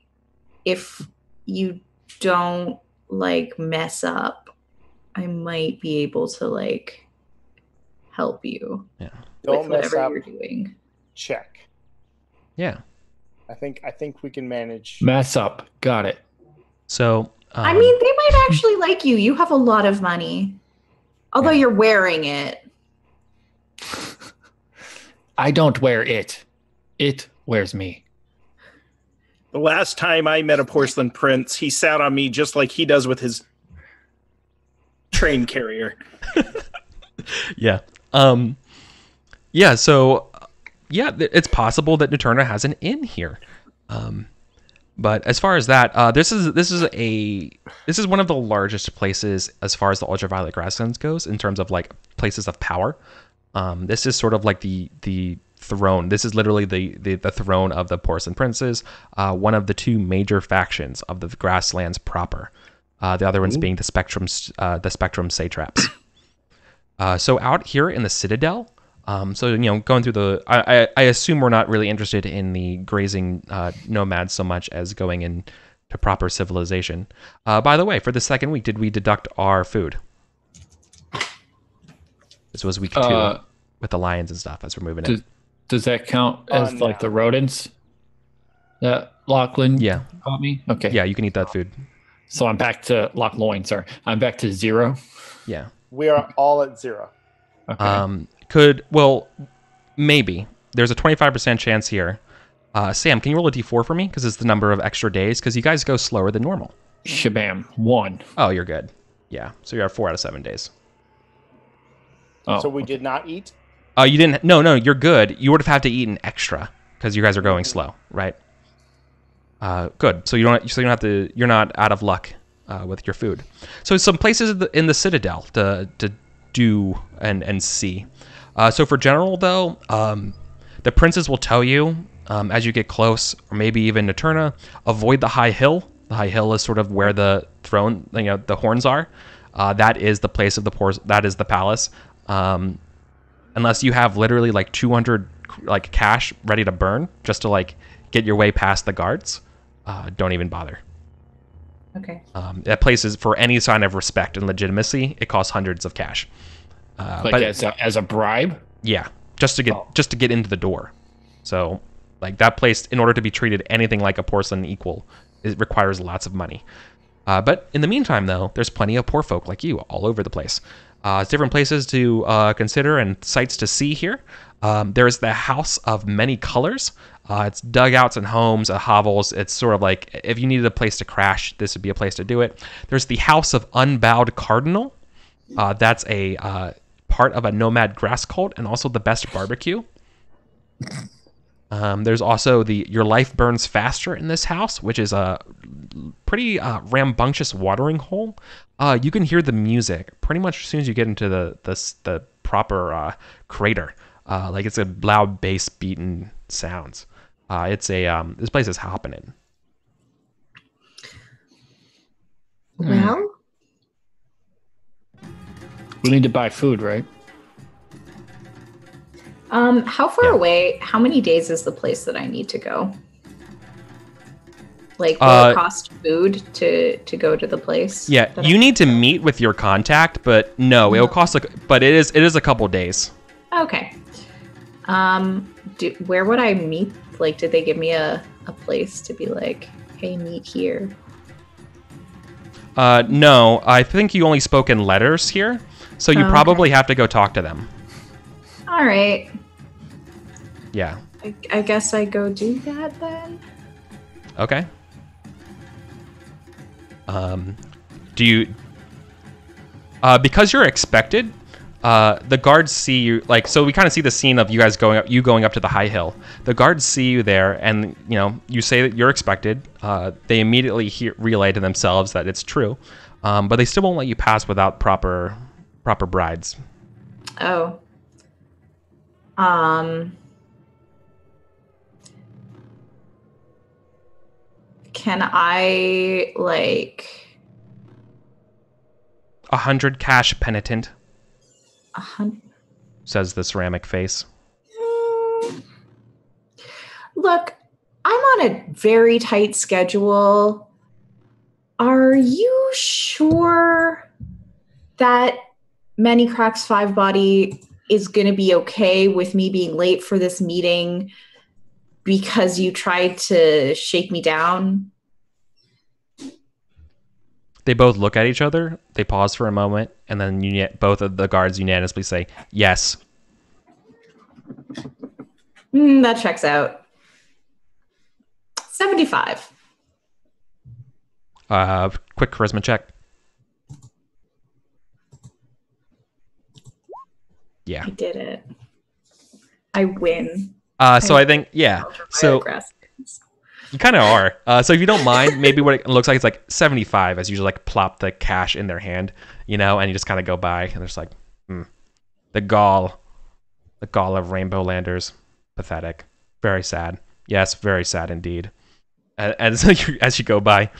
if you don't, like, mess up, I might be able to, like, help you. Yeah. Don't with mess whatever up. you're doing. Check. Yeah. I think we can manage. Mess up. Got it. So, they might actually like you. You have a lot of money. Although you're wearing it. I don't wear it. It wears me. The last time I met a porcelain prince, he sat on me just like he does with his train carrier. Yeah. So it's possible that Naterna has an inn here. But as far as that, this is one of the largest places as far as the Ultraviolet Grasslands goes in terms of, like, places of power. This is sort of like the throne. This is literally the throne of the Porcelain Princes, one of the two major factions of the Grasslands proper. The other ones being the Spectrum Satraps. So out here in the Citadel, going through I assume we're not really interested in the grazing nomads so much as going into proper civilization. By the way, for the second week, did we deduct our food? This was week 2 with the lions and stuff as we're moving in. Does that count as like the rodents that Lachlan taught me? Okay. Yeah, you can eat that food. So I'm back to Lochloin, sorry. I'm back to 0. Yeah. We are all at 0. Okay. Maybe. There's a 25% chance here. Sam, can you roll a d4 for me? Because it's the number of extra days, because you guys go slower than normal. Shabam. 1. Oh, you're good. Yeah. So you're at 4 out of 7 days. Oh, so we did not eat? You didn't. No, you're good. You would have had to eat an extra because you guys are going slow, right? Good. So you don't have to. You're not out of luck with your food. So some places in the Citadel to do and see. So for general though, the princes will tell you as you get close, or maybe even Naterna, avoid the high hill. The high hill is sort of where the throne, the horns are. That is the place of that is the palace. Unless you have literally like 200 like cash ready to burn just to like get your way past the guards, don't even bother. Okay. That place is, for any sign of respect and legitimacy, it costs hundreds of cash. But as a bribe? Yeah, just to get into the door. So like that place, in order to be treated anything like a porcelain equal, it requires lots of money. But in the meantime, though, there's plenty of poor folk like you all over the place. Different places to consider and sites to see here. There's the House of Many Colors. It's dugouts and homes, hovels. It's sort of like, if you needed a place to crash, this would be a place to do it. There's the House of Unbowed Cardinal. That's a part of a nomad grass cult and also the best barbecue. There's also your life burns faster in this house, which is a pretty rambunctious watering hole. You can hear the music pretty much as soon as you get into the proper crater. Like it's a loud bass beaten sounds. It's a this place is hopping in. Well, We need to buy food, right? how far away? How many days is the place that I need to go? Like, will it cost food to go to the place? Yeah, you need to meet with your contact, but no, it'll cost but it is a couple days. Okay. Where would I meet? Like, did they give me a place to be like, hey, meet here? No, I think you only spoke in letters here, so you probably have to go talk to them. All right. Yeah. I guess I go do that then. Okay. Do you? Because you're expected. The guards see you, like, so we kind of see the scene of you guys going up to the high hill. The guards see you there, and you say that you're expected. They immediately relay to themselves that it's true, but they still won't let you pass without proper brides. Oh. Can I 100 cash penitent? 100? Says the ceramic face. Look, I'm on a very tight schedule. Are you sure that Many Cracks 5 Body is going to be okay with me being late for this meeting because you tried to shake me down? They both look at each other. They pause for a moment, and then both of the guards unanimously say, yes. That checks out. 75. Quick charisma check. Yeah. I did it. I win. So I think, yeah. So you kind of are. So if you don't mind, maybe what it looks like is like 75 as you just like plop the cash in their hand, and you just kind of go by and they're just like, the gall of Rainbow Landers. Pathetic. Very sad. Yes, very sad indeed. As you go by.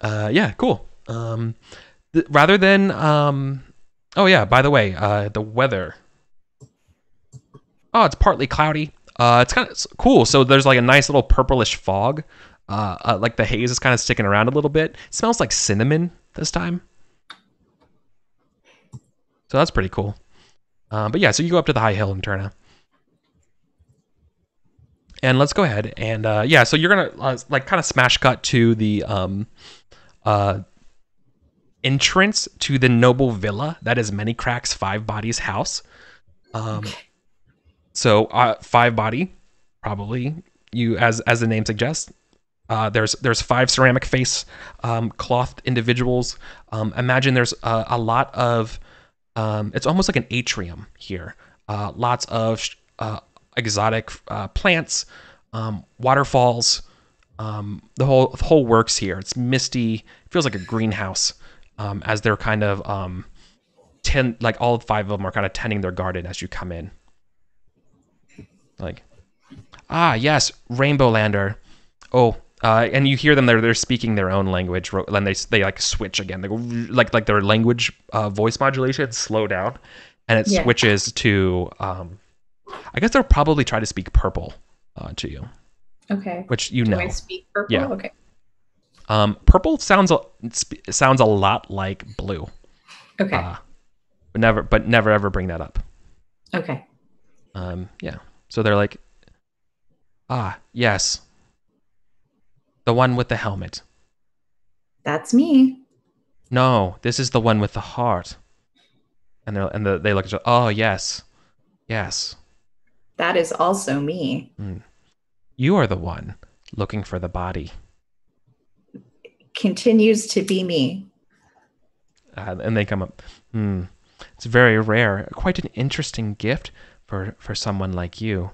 Yeah, cool. Rather than, oh yeah, by the way, the weather. Oh, it's partly cloudy. It's kind of cool. So there's like a nice little purplish fog. Like the haze is kind of sticking around a little bit. It smells like cinnamon this time. So that's pretty cool. But yeah, so you go up to the high hill in Turna. And let's go ahead and yeah, so you're gonna like kind of smash cut to the entrance to the noble villa that is Many Cracks 5 Body's house. So 5 Body, probably you as the name suggests. There's 5 ceramic face clothed individuals. Imagine there's a lot of it's almost like an atrium here. Lots of exotic plants, waterfalls, the whole works here. It's misty. It feels like a greenhouse as they're kind of like all 5 of them are kind of tending their garden as you come in. Like, yes, Rainbow Lander. Oh, and you hear them. They're speaking their own language. Then they like switch again. They go like their language voice modulation slow down, and it switches to. I guess they'll probably try to speak purple to you. Okay. Which you know. Do I speak purple? Yeah. Okay. Purple sounds a lot like blue. Okay. But never ever bring that up. Okay. Yeah. So they're like, yes. The one with the helmet. That's me. No, this is the one with the heart. And they look at you. Oh, yes. Yes. That is also me. You are the one looking for the body. Continues to be me. And they come up. It's very rare. Quite an interesting gift for someone like you.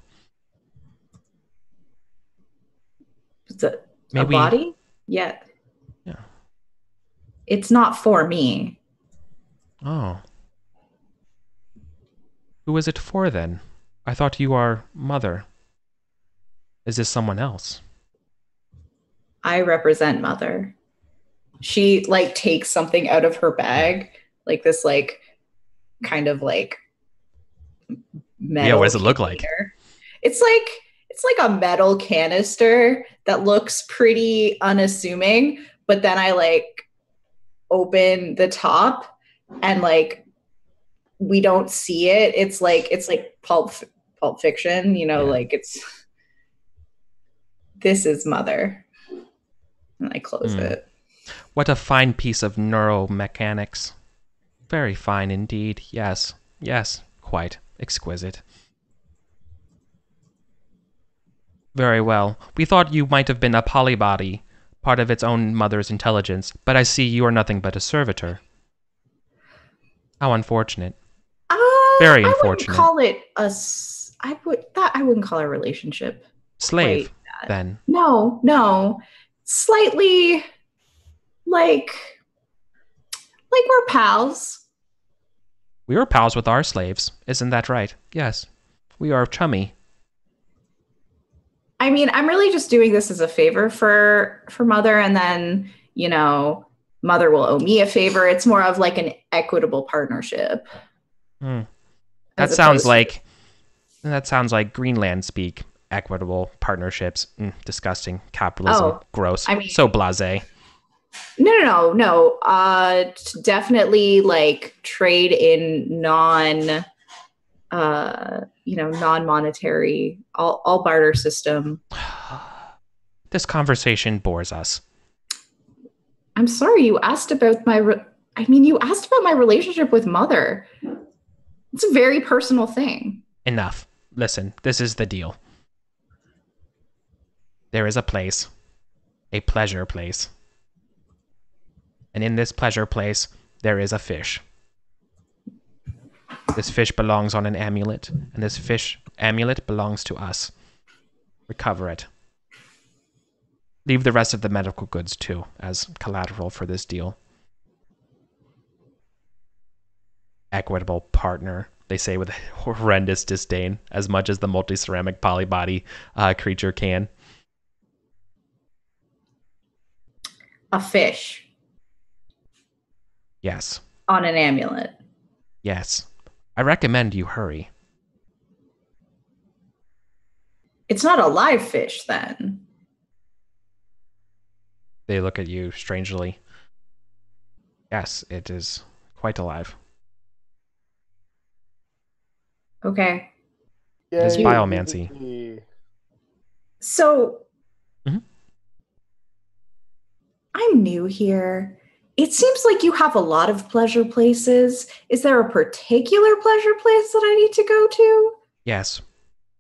a Maybe. body? Yeah. Yeah. It's not for me. Oh. Who is it for then? I thought you are mother. Is this someone else? I represent mother. She like takes something out of her bag, like this like kind of like metal. Yeah, what does it look like? It's like a metal canister that looks pretty unassuming, but then I like open the top and like we don't see it. It's like pulp fiction, you know, like this is mother. And I close it. What a fine piece of neuromechanics. Very fine indeed. Yes. Yes. Quite exquisite. Very well. We thought you might have been a polybody, part of its own mother's intelligence, but I see you are nothing but a servitor. How unfortunate. Very unfortunate. I wouldn't call it a relationship. Slave, then. No. Slightly like we're pals. We are pals with our slaves, isn't that right? Yes. We are chummy. I mean, I'm really just doing this as a favor for Mother, and then, you know, Mother will owe me a favor. It's more of like an equitable partnership. That sounds like Greenland speak. Equitable partnerships. Disgusting. Capitalism. Gross. I mean, so blasé. No. Definitely like trade in non-monetary, all barter system. This conversation bores us. I'm sorry, you asked about my relationship with Mother. It's a very personal thing. Enough. Listen, this is the deal. There is a place, a pleasure place. And in this pleasure place, there is a fish. This fish belongs on an amulet, and this fish amulet belongs to us. Recover it. Leave the rest of the medical goods, too, as collateral for this deal. Equitable partner, they say with horrendous disdain, as much as the multi-ceramic polybody creature can. A fish. Yes. On an amulet. Yes. I recommend you hurry. It's not a live fish, then. They look at you strangely. Yes, it is quite alive. Okay. It is biomancy. So, I'm new here. It seems like you have a lot of pleasure places. Is there a particular pleasure place that I need to go to? Yes.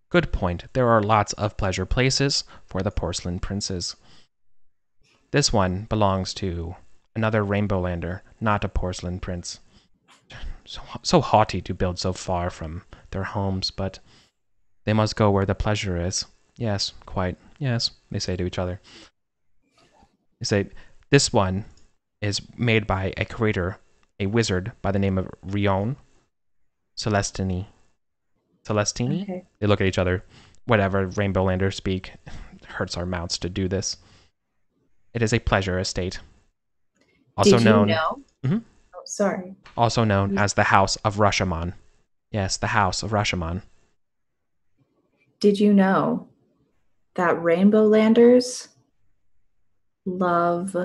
Good point. There are lots of pleasure places for the porcelain princes. This one belongs to another Rainbow Lander, not a porcelain prince. So haughty to build so far from their homes, but they must go where the pleasure is. Yes, quite. Yes, they say to each other. They say, this one is made by a creator, a wizard by the name of Rion Celestini. Okay. They look at each other. Whatever Rainbow Landers speak. It hurts our mouths to do this. It is a pleasure estate. Also Did you known. know? Oh, sorry. Also known as the House of Rushammon. Yes, the House of Rushammon. Did you know that Rainbow Landers love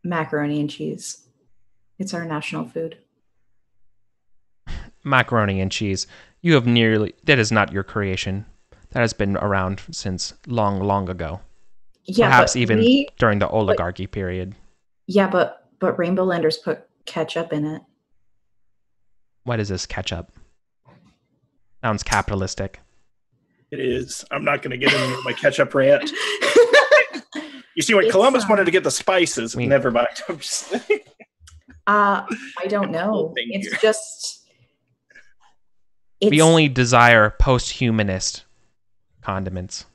macaroni and cheese? It's our national food. Macaroni and cheese. That is not your creation. That has been around since long, long ago. Yeah, perhaps even during the oligarchy period. Yeah, but Rainbow Landers put ketchup in it. What is this ketchup? Sounds capitalistic. It is. I'm not going to get into my ketchup rant. You see, when Columbus wanted to get the spices, never mind. I'm just I don't know. It's just... We only desire post-humanist condiments.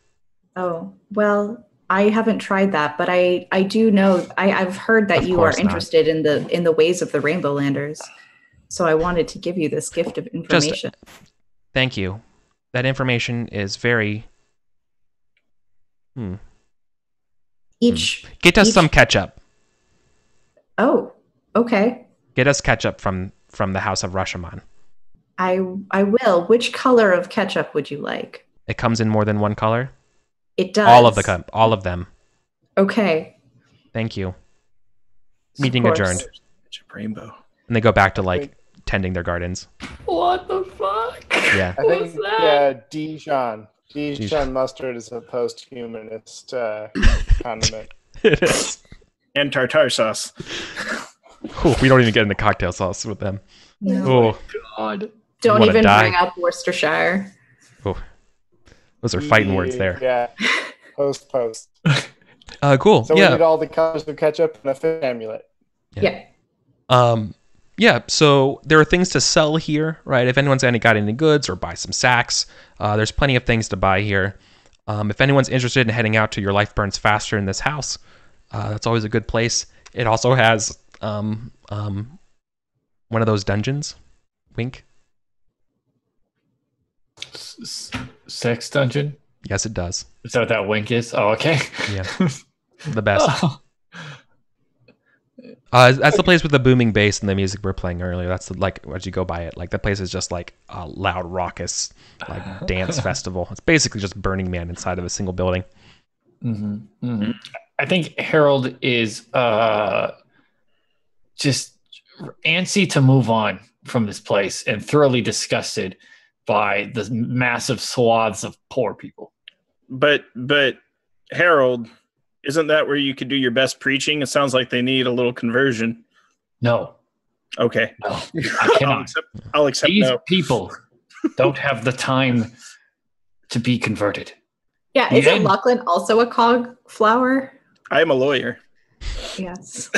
Oh, well, I haven't tried that, but I do know I've heard that Of you are course not. interested in the ways of the Rainbow Landers. So I wanted to give you this gift of information. Thank you. That information is very. Get us some ketchup. Oh, okay. Get us ketchup from the House of Rushammon. I will. Which color of ketchup would you like? It comes in more than one color. It does. All of them. Okay. Thank you. Meeting adjourned. Rainbow. And they go back to like tending their gardens. What the fuck? Yeah. I think, yeah, Dijon. Dijon mustard is a post-humanist condiment. It is. And tartar sauce. Ooh, we don't even get into cocktail sauce with them. No. Oh, God. Don't wanna even die. bring up Worcestershire. oh. Those are fighting words there. Yeah. Post. Cool. So we yeah. need all the colors of ketchup and a fish amulet. Yeah. Yeah, so there are things to sell here, right? If anyone's got any goods or buy some sacks, there's plenty of things to buy here. If anyone's interested in heading out to Your Life Burns Faster in this house, that's always a good place. It also has one of those dungeons. Wink. Sex dungeon? Yes, it does. Is that what that wink is? Oh, okay. Yeah. The best. Oh. That's the place with the booming bass and the music we were playing earlier. That's like as you go by it, like the place is just like a loud, raucous, like dance festival. It's basically just Burning Man inside of a single building. Mm-hmm. Mm-hmm. I think Harold is just antsy to move on from this place and thoroughly disgusted by the massive swaths of poor people. But Harold, isn't that where you could do your best preaching? It sounds like they need a little conversion. No. Okay. No, I cannot. I'll accept These no. people don't have the time to be converted. Yeah, isn't Lachlan also a cog flower? I am a lawyer. Yes.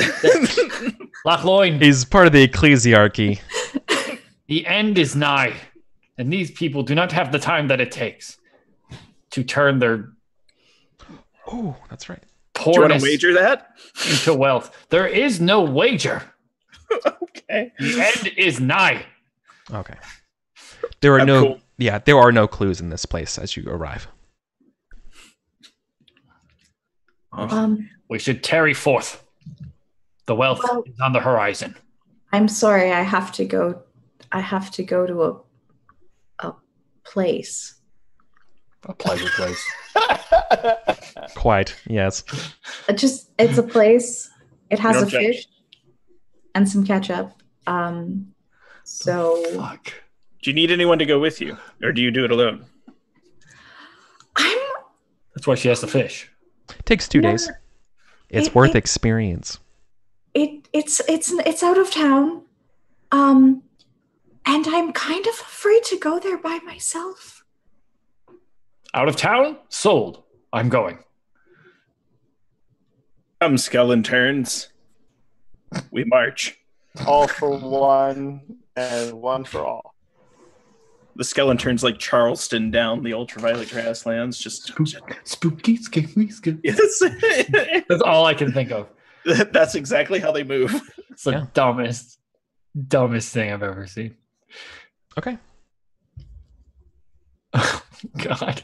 Lochloin, He's part of the ecclesiarchy. the end is nigh, and these people do not have the time that it takes to turn their Oh, that's right. Do you want poorness to wager that? into wealth. There is no wager. Okay. The end is nigh. Okay. There are I'm no cool. there are no clues in this place as you arrive. We should tarry forth. The wealth is on the horizon. I'm sorry, I have to go to a place. A pleasure place. Quite, yes. It's a place. It has You a don't judge. fish and some ketchup. So Fuck. Do you need anyone to go with you, or do you do it alone? That's why she has the fish. Takes 2 days. It's worth experience. It's out of town. And I'm kind of afraid to go there by myself. Out of town? Sold. I'm going. Come, skeleton turns. We march. All for one and one for all. The skeleton turns like Charleston down the ultraviolet grasslands. Just Spooky, scary, scary. yes. That's all I can think of. That's exactly how they move. It's the dumbest thing I've ever seen. Okay. Oh, God.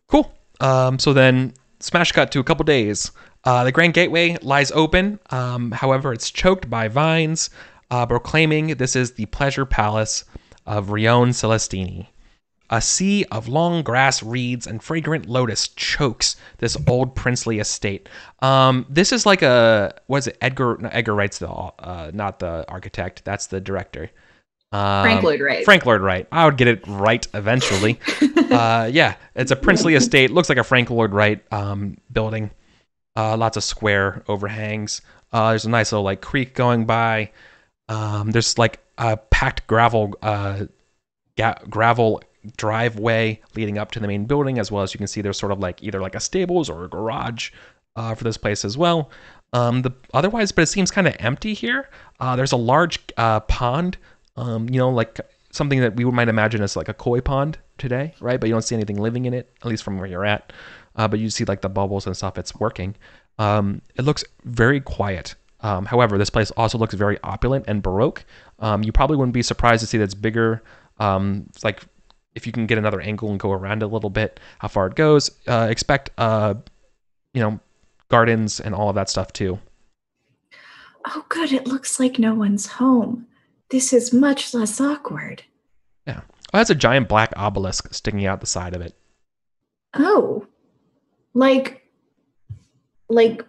Cool. So then smash cut to a couple days. The Grand Gateway lies open. However, it's choked by vines, proclaiming this is the pleasure palace of Rione Celestini. A sea of long grass, reeds, and fragrant lotus chokes this old princely estate. This is like Edgar Wright's not the architect. That's the director. Frank Lloyd Wright. Frank Lloyd Wright. I would get it right eventually. Yeah, it's a princely estate. Looks like a Frank Lloyd Wright building. Lots of square overhangs. There's a nice little like creek going by. There's like a packed gravel driveway leading up to the main building, as well as you can see there's sort of like either like a stables or a garage for this place as well. But it seems kind of empty here. There's a large pond, like something that we might imagine as like a koi pond today, right? But you don't see anything living in it, at least from where you're at. but you see like the bubbles and stuff. It's working. It looks very quiet. However, this place also looks very opulent and baroque. You probably wouldn't be surprised to see that it's bigger. It's like if you can get another angle and go around it a little bit, how far it goes. Expect, gardens and all of that stuff too. Oh, good. It looks like no one's home. This is much less awkward. Yeah. Oh, it has a giant black obelisk sticking out the side of it. Oh, like not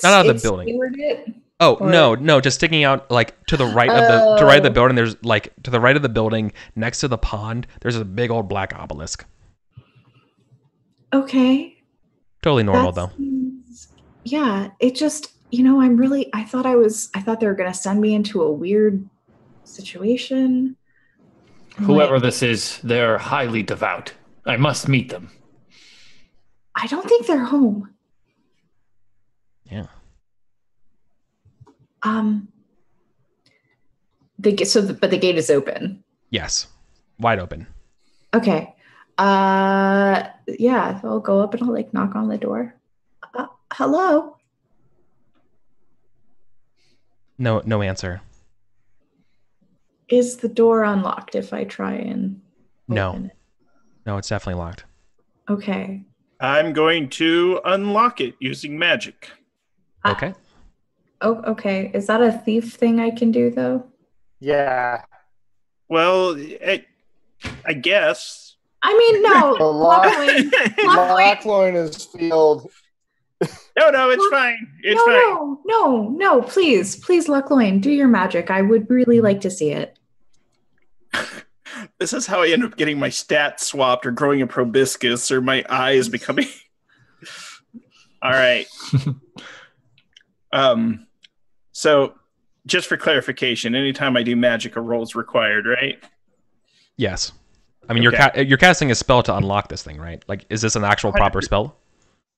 out of the building. It, oh or... no, just sticking out like to the right of the right of the building. There's like to the right of the building next to the pond. There's a big old black obelisk. Okay. Totally normal though. Yeah, it just I thought they were gonna send me into a weird situation. Whoever this is, they're highly devout. I must meet them. I don't think they're home. Yeah. But the gate is open. Yes, wide open. Okay. Yeah, I'll go up and I'll like knock on the door. Hello. No answer. Is the door unlocked if I try and open it? No, it's definitely locked. Okay. I'm going to unlock it using magic. Okay. Okay. Is that a thief thing I can do though? Yeah. Well, I guess. I mean, no. Lockloin is field. No, it's fine. It's fine. No. Please, Luckloin, do your magic. I would really like to see it. This is how I end up getting my stats swapped or growing a proboscis or my eyes becoming... All right. So, just for clarification, anytime I do magic, a roll is required, right? Yes. I mean, okay. You're casting a spell to unlock this thing, right? Like, is this an actual proper spell?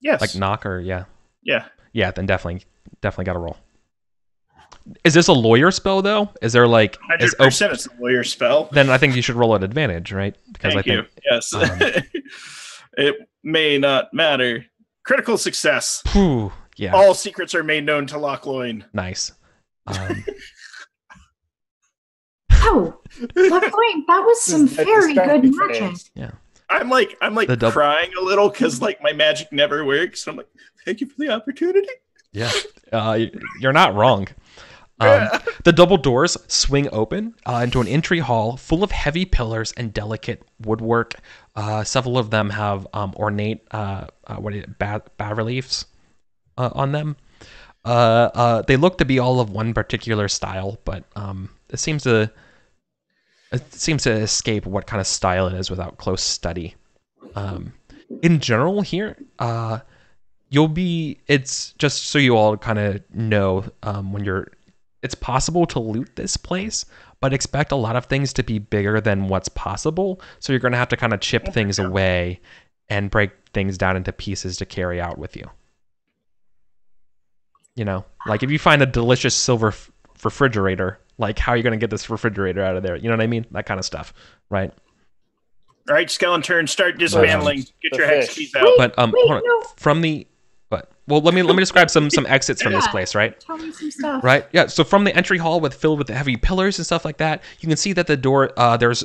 Yes. Like knock or yeah. Yeah. Yeah, then definitely got to roll. Is this a lawyer spell though? Is there like 100% it's a lawyer spell? Then I think you should roll at advantage, right? Because Thank you. Yes. It may not matter. Critical success. Whew, yeah. All secrets are made known to Lochloin. Nice. Oh, Lochloin, that was some very good magic. Yeah. I'm like crying a little because like my magic never works. I'm like, thank you for the opportunity. Yeah, you're not wrong. The double doors swing open into an entry hall full of heavy pillars and delicate woodwork. Several of them have ornate bas-reliefs on them. They look to be all of one particular style, but it seems to escape what kind of style it is without close study. In general here, it's just so you all kind of know, it's possible to loot this place, but expect a lot of things to be bigger than what's possible. So you're going to have to kind of chip things away and break things down into pieces to carry out with you. Like if you find a delicious silver refrigerator, like how are you going to get this refrigerator out of there? You know what I mean? That kind of stuff, right? All right, Skeleton, start dismantling. Get your hex keys out. But hold on. No. From the well, let me describe some exits from this place, right? Tell me some stuff. Right? Yeah. So from the entry hall filled with the heavy pillars and stuff like that, you can see that the door there's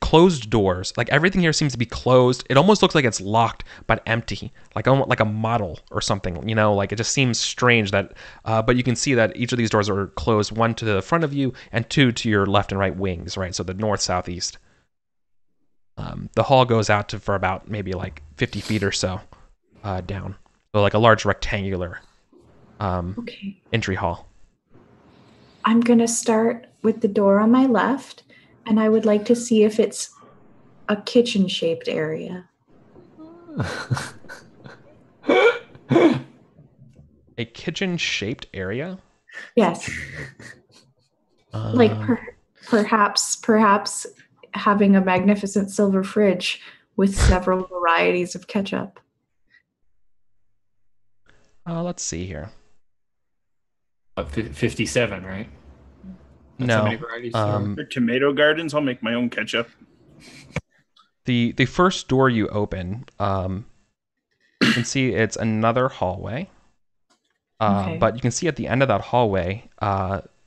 closed doors. Like everything here seems to be closed. It almost looks like it's locked but empty, like a model or something. Like it just seems strange that. But you can see that each of these doors are closed, one to the front of you and two to your left and right wings, right? So the north, south, east. The hall goes out for about maybe like 50 feet or so down. So like a large rectangular entry hall. I'm going to start with the door on my left, and I would like to see if it's a kitchen-shaped area. A kitchen-shaped area? Yes. Like perhaps having a magnificent silver fridge with several varieties of ketchup. Let's see here. 57, right? That's no. How many varieties They're tomato gardens. I'll make my own ketchup. The first door you open, You can see it's another hallway. Okay. But you can see at the end of that hallway,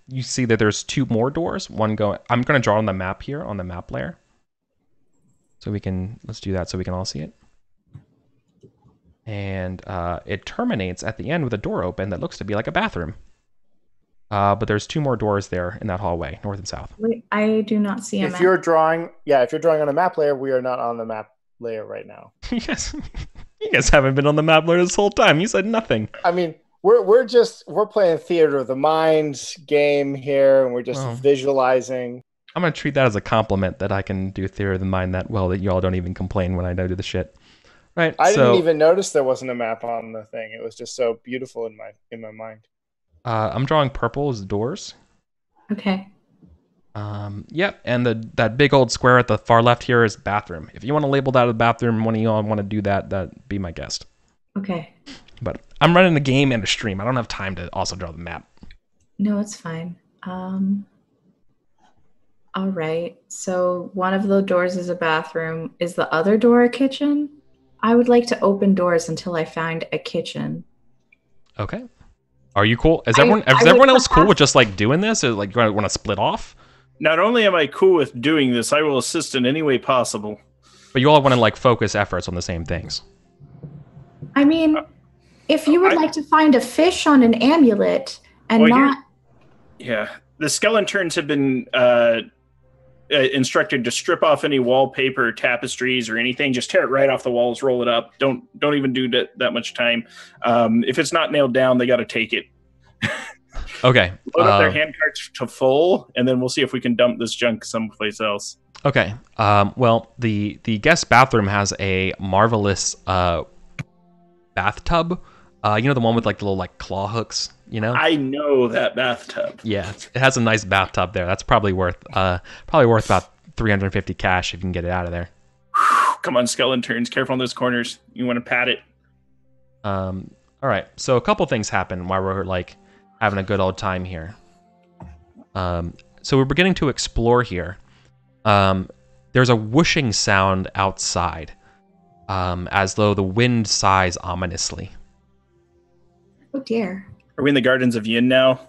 you see that there's 2 more doors. One going. I'm going to draw on the map here on the map layer, so let's do that so we can all see it. And it terminates at the end with a door open that looks to be like a bathroom. But there's 2 more doors there in that hallway, north and south. Wait, I do not see a map. If you're drawing on a map layer, we are not on the map layer right now. Yes, you guys haven't been on the map layer this whole time. You said nothing. I mean, we're playing theater of the mind game here, and we're just visualizing. I'm gonna treat that as a compliment that I can do theater of the mind that well that y'all don't even complain when I do the shit. Right. I didn't even notice there wasn't a map on the thing. It was just so beautiful in my mind. I'm drawing purple as doors. Okay. Yep, and that big old square at the far left here is bathroom. If you want to label that a bathroom, one of y'all want to do that, that'd be my guest. Okay. But I'm running a game and a stream. I don't have time to also draw the map. No, it's fine. All right. So one of the doors is a bathroom. Is the other door a kitchen? I would like to open doors until I find a kitchen. Okay. Are you cool? Is everyone else cool with just like doing this? Or like you want to split off? Not only am I cool with doing this, I will assist in any way possible. But you all want to like focus efforts on the same things. I mean, if you would like to find a fish on an amulet and Yeah. The Skeletons have been instructed to strip off any wallpaper, tapestries, or anything. Just tear it right off the walls, roll it up. Don't even do that much time. If it's not nailed down, they got to take it. Okay. Load up their hand carts to full, and then we'll see if we can dump this junk someplace else. Okay. Well, the guest bathroom has a marvelous bathtub. You know, the one with like the little like claw hooks, you know? I know that bathtub. Yeah, it has a nice bathtub there. That's probably worth about 350 cash if you can get it out of there. Come on, Skeletons, careful on those corners. You want to pat it. All right. So a couple things happen while we're like having a good old time here. So we're beginning to explore here. There's a whooshing sound outside, as though the wind sighs ominously. Oh dear. Are we in the Gardens of Yin now?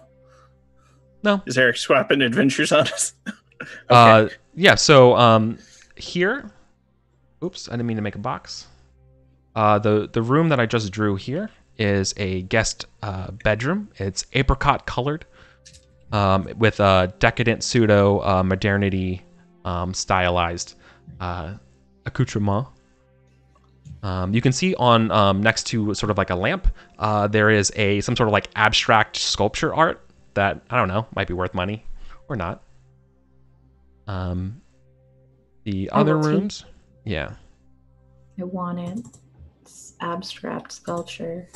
No. Is Eric swapping adventures on us? Okay. Yeah, so here... Oops, I didn't mean to make a box. The room that I just drew here is a guest bedroom. It's apricot colored, with a decadent pseudo modernity stylized accoutrement. You can see on next to sort of like a lamp, there is some sort of like abstract sculpture art that I don't know might be worth money or not. The other rooms, yeah. I want it. It's abstract sculpture.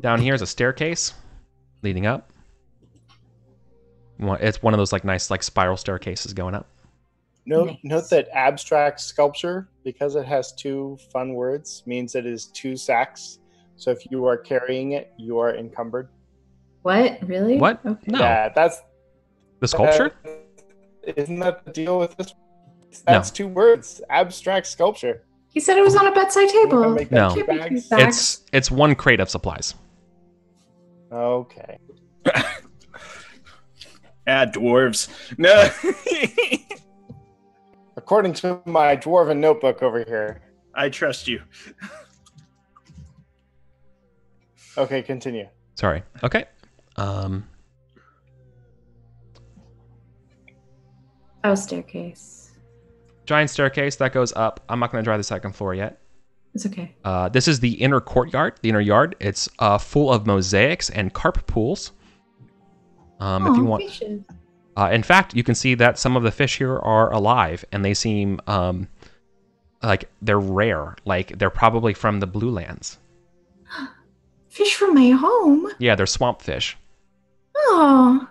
Down here is a staircase leading up. It's one of those like nice like spiral staircases going up. Note that abstract sculpture, because it has 2 fun words, means it is 2 sacks. So if you are carrying it, you are encumbered. What? Really? What? Okay. No. Yeah, that's The sculpture? Isn't that the deal with this? That's 2 words. Abstract sculpture. He said it was on a bedside table. No. It can't be 2 sacks. It's 1 crate of supplies. Okay. Dwarves. No. According to my dwarven notebook over here. I trust you. Okay, continue. Sorry. Okay. Oh, staircase. Giant staircase that goes up. I'm not going to draw the second floor yet. It's okay. This is the inner courtyard, the inner yard. It's full of mosaics and carp pools. If you want. Fishes. In fact, you can see that some of the fish here are alive, and they seem like they're rare. Like they're probably from the Blue Lands. Fish from my home. Yeah, they're swamp fish. Oh,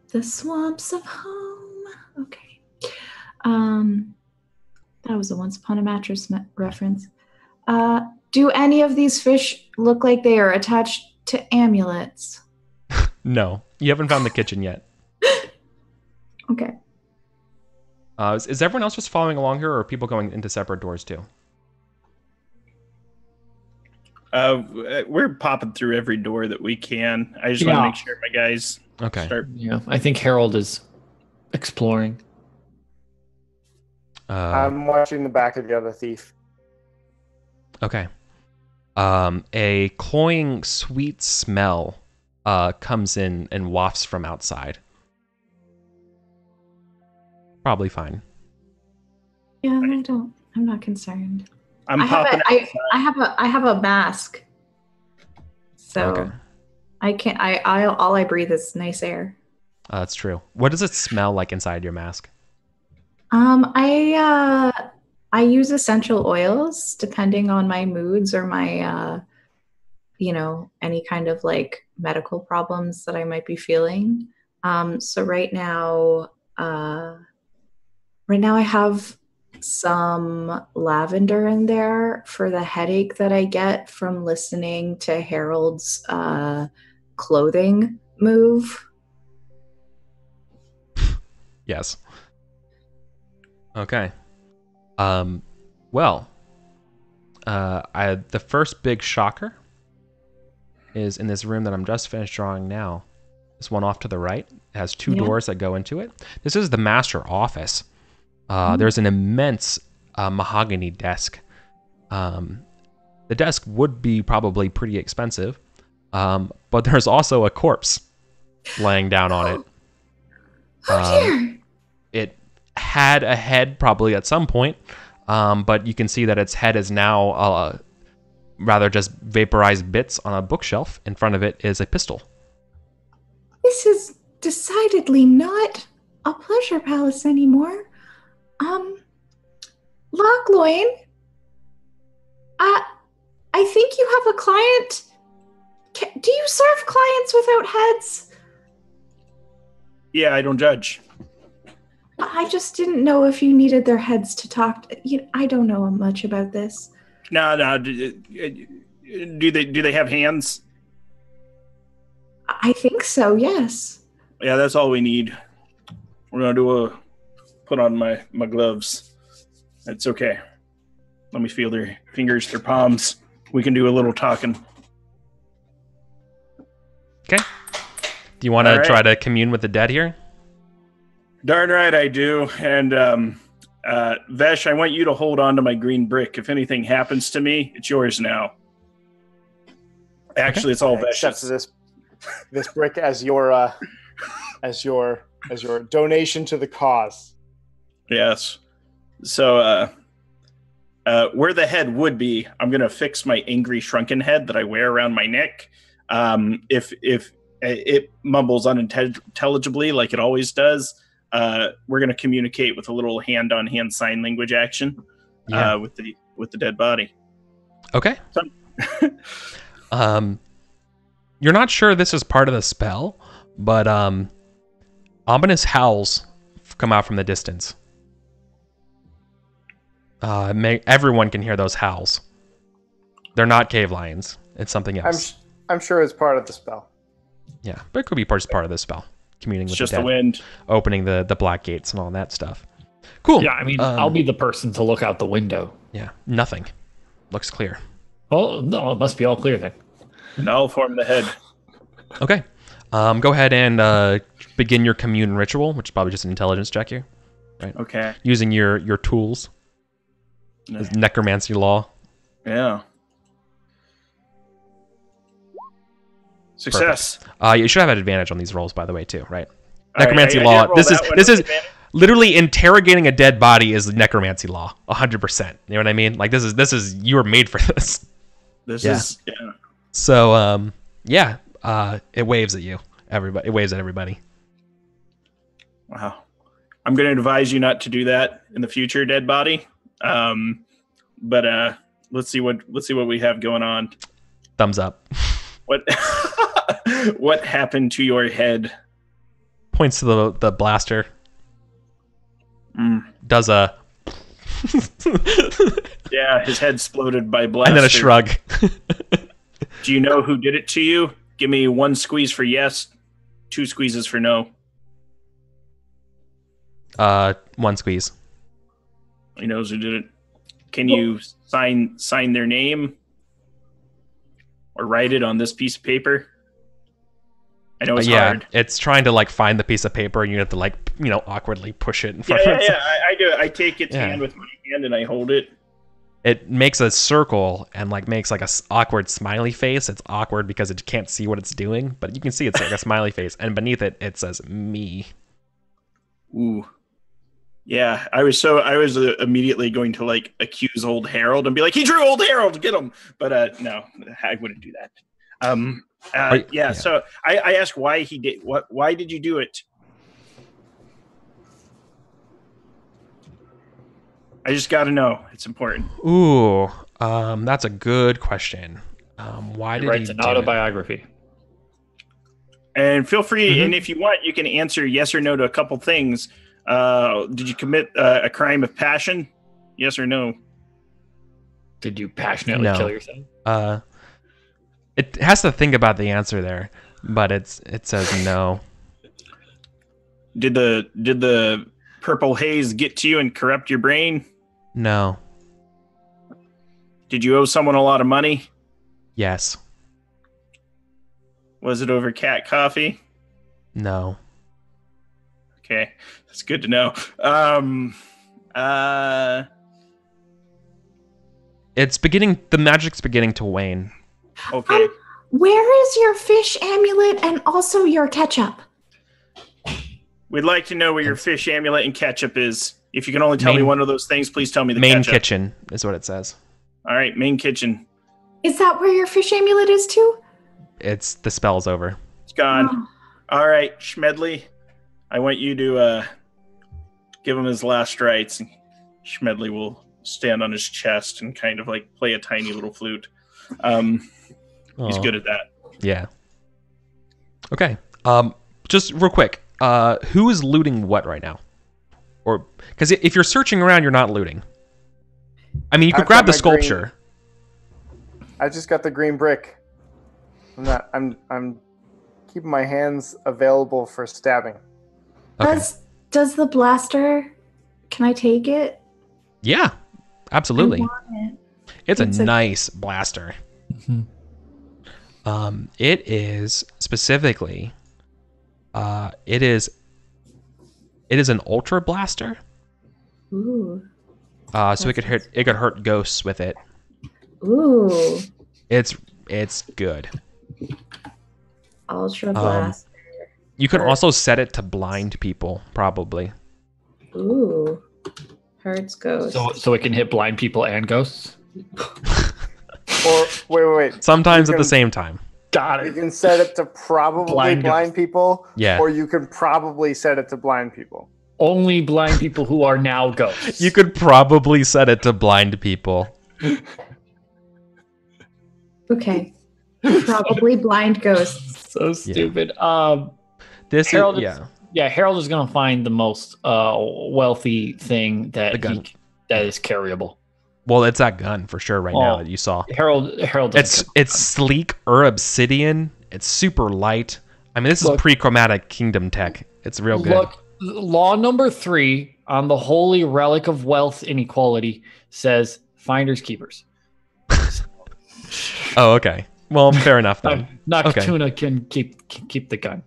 the swamps of home. Okay. That was a Once Upon a Mattress reference. Do any of these fish look like they are attached to amulets? No, you haven't found the kitchen yet. Okay. Is everyone else just following along here, or are people going into separate doors too? We're popping through every door that we can. I just want to make sure my guys start. Yeah, I think Harold is exploring. I'm watching the back of the other thief. Okay. A cloying, sweet smell comes in and wafts from outside. Probably fine. Yeah, I'm not concerned. I'm I have a mask, so Okay. I can't. All I breathe is nice air. That's true. What does it smell like inside your mask? I use essential oils depending on my moods or my any kind of like medical problems that I might be feeling. So right now I have some lavender in there for the headache that I get from listening to Harold's clothing move. Yes. Okay. Well, the first big shocker is in this room that I'm just finished drawing now. This one off to the right. It has two doors that go into it. This is the master office. There's an immense mahogany desk. The desk would be probably pretty expensive, but there's also a corpse laying down on it. Oh dear! It had a head probably at some point, but you can see that its head is now rather just vaporized bits on a bookshelf. In front of it is a pistol. This is decidedly not a pleasure palace anymore. Lochloin, I think you have a client. Do you serve clients without heads? Yeah, I don't judge. I just didn't know if you needed their heads to talk. I don't know much about this. No. Do they have hands? I think so, yes. Yeah, that's all we need. We're gonna put on my gloves. That's okay. Let me feel their fingers, their palms. We can do a little talking. Okay. Do you want to try to commune with the dead here? Darn right I do. And Vesh, I want you to hold on to my green brick. If anything happens to me, it's yours now. Actually, it's all Vesh's. This brick as your donation to the cause. Yes. So where the head would be, I'm gonna fix my angry shrunken head that I wear around my neck. If it mumbles unintelligibly like it always does, we're gonna communicate with a little hand-on-hand sign language action with the dead body. Okay. You're not sure this is part of the spell, but ominous howls come out from the distance. Everyone can hear those howls. They're not cave lions. It's something else. I'm sure it's part of the spell. Yeah, but it could be just part of the spell. Communing with just the dead, the wind, opening the black gates and all that stuff. Cool. Yeah, I mean, I'll be the person to look out the window. Yeah, nothing. Looks clear. Oh, no, it must be all clear then. And I'll form the head. Okay. Go ahead and begin your commune ritual, which is probably just an intelligence check here. Right. Okay. Using your tools. Necromancy law. Yeah. Success. You should have an advantage on these rolls, by the way, too, right? Necromancy law. This is literally interrogating a dead body is necromancy law, 100%. You know what I mean? Like this is you were made for this. This is. So it waves at you. Everybody. It waves at everybody. Wow. I'm going to advise you not to do that in the future, dead body. But let's see what we have going on. Thumbs up. What happened to your head? Points to the blaster. Does a yeah, his head exploded by blaster. And then a shrug. Do you know who did it to you? Give me 1 squeeze for yes, 2 squeezes for no. 1 squeeze. He knows who did it. Can you sign their name? or write it on this piece of paper? I know it's yeah, hard. it's trying to like find the piece of paper, and you have to like awkwardly push it in front of it. Yeah. I do it. I take its hand with my hand and I hold it. It makes a circle and like makes like a awkward smiley face. It's awkward because it can't see what it's doing, but you can see it's like a smiley face, and beneath it, it says me. Ooh. Yeah, I was immediately going to like accuse old Harold and be like, he drew old Harold, get him. But no, I wouldn't do that. Yeah. So I asked why he did why did you do it? I just got to know. It's important. Ooh, that's a good question. Why did he write an autobiography? And feel free, and if you want, you can answer yes or no to a couple things. Did you commit a crime of passion? Yes or no? Did you passionately kill yourself? It has to think about the answer there, but it says no. Did the purple haze get to you and corrupt your brain? No. Did you owe someone a lot of money? Yes. Was it over cat coffee? No. Okay, that's good to know. The magic's beginning to wane. Okay. Where is your fish amulet and also your ketchup? We'd like to know where your fish amulet and ketchup is. If you can only tell me one of those things, please tell me the main ketchup. kitchen is what it says. All right, main kitchen. Is that where your fish amulet is too? It's the spell's over. It's gone. All right, Schmedley, I want you to give him his last rites. Schmedley will stand on his chest and kind of like play a tiny little flute. He's good at that. Yeah. Okay. Just real quick. Who is looting what right now? Or because if you're searching around, you're not looting. I mean, you could grab the sculpture. I just got the green brick. I'm keeping my hands available for stabbing. Okay. Does the blaster? Can I take it? Yeah, absolutely. I want it. It's a nice blaster. Mm-hmm. It is specifically. It is an ultra blaster. Ooh. So it could hurt ghosts with it. Ooh. It's good. Ultra blaster. You can also set it to blind people, probably. Ooh. Hurts ghosts. So it can hit blind people and ghosts? Or wait. Sometimes at the same time. Got it. You can set it to probably blind people. Yeah. Or you can probably set it to blind people. Only blind people who are now ghosts. You could probably set it to blind people. Okay. Probably blind ghosts. So stupid. Harold is gonna find the most wealthy thing that is carryable. Well, it's that gun for sure right now that you saw. Harold. It's sleek obsidian. It's super light. I mean, this is pre-chromatic kingdom tech. It's real good. Look, law number 3 on the holy relic of wealth inequality says finders keepers. Oh, okay. Well, fair enough then. Noctuna can keep the gun.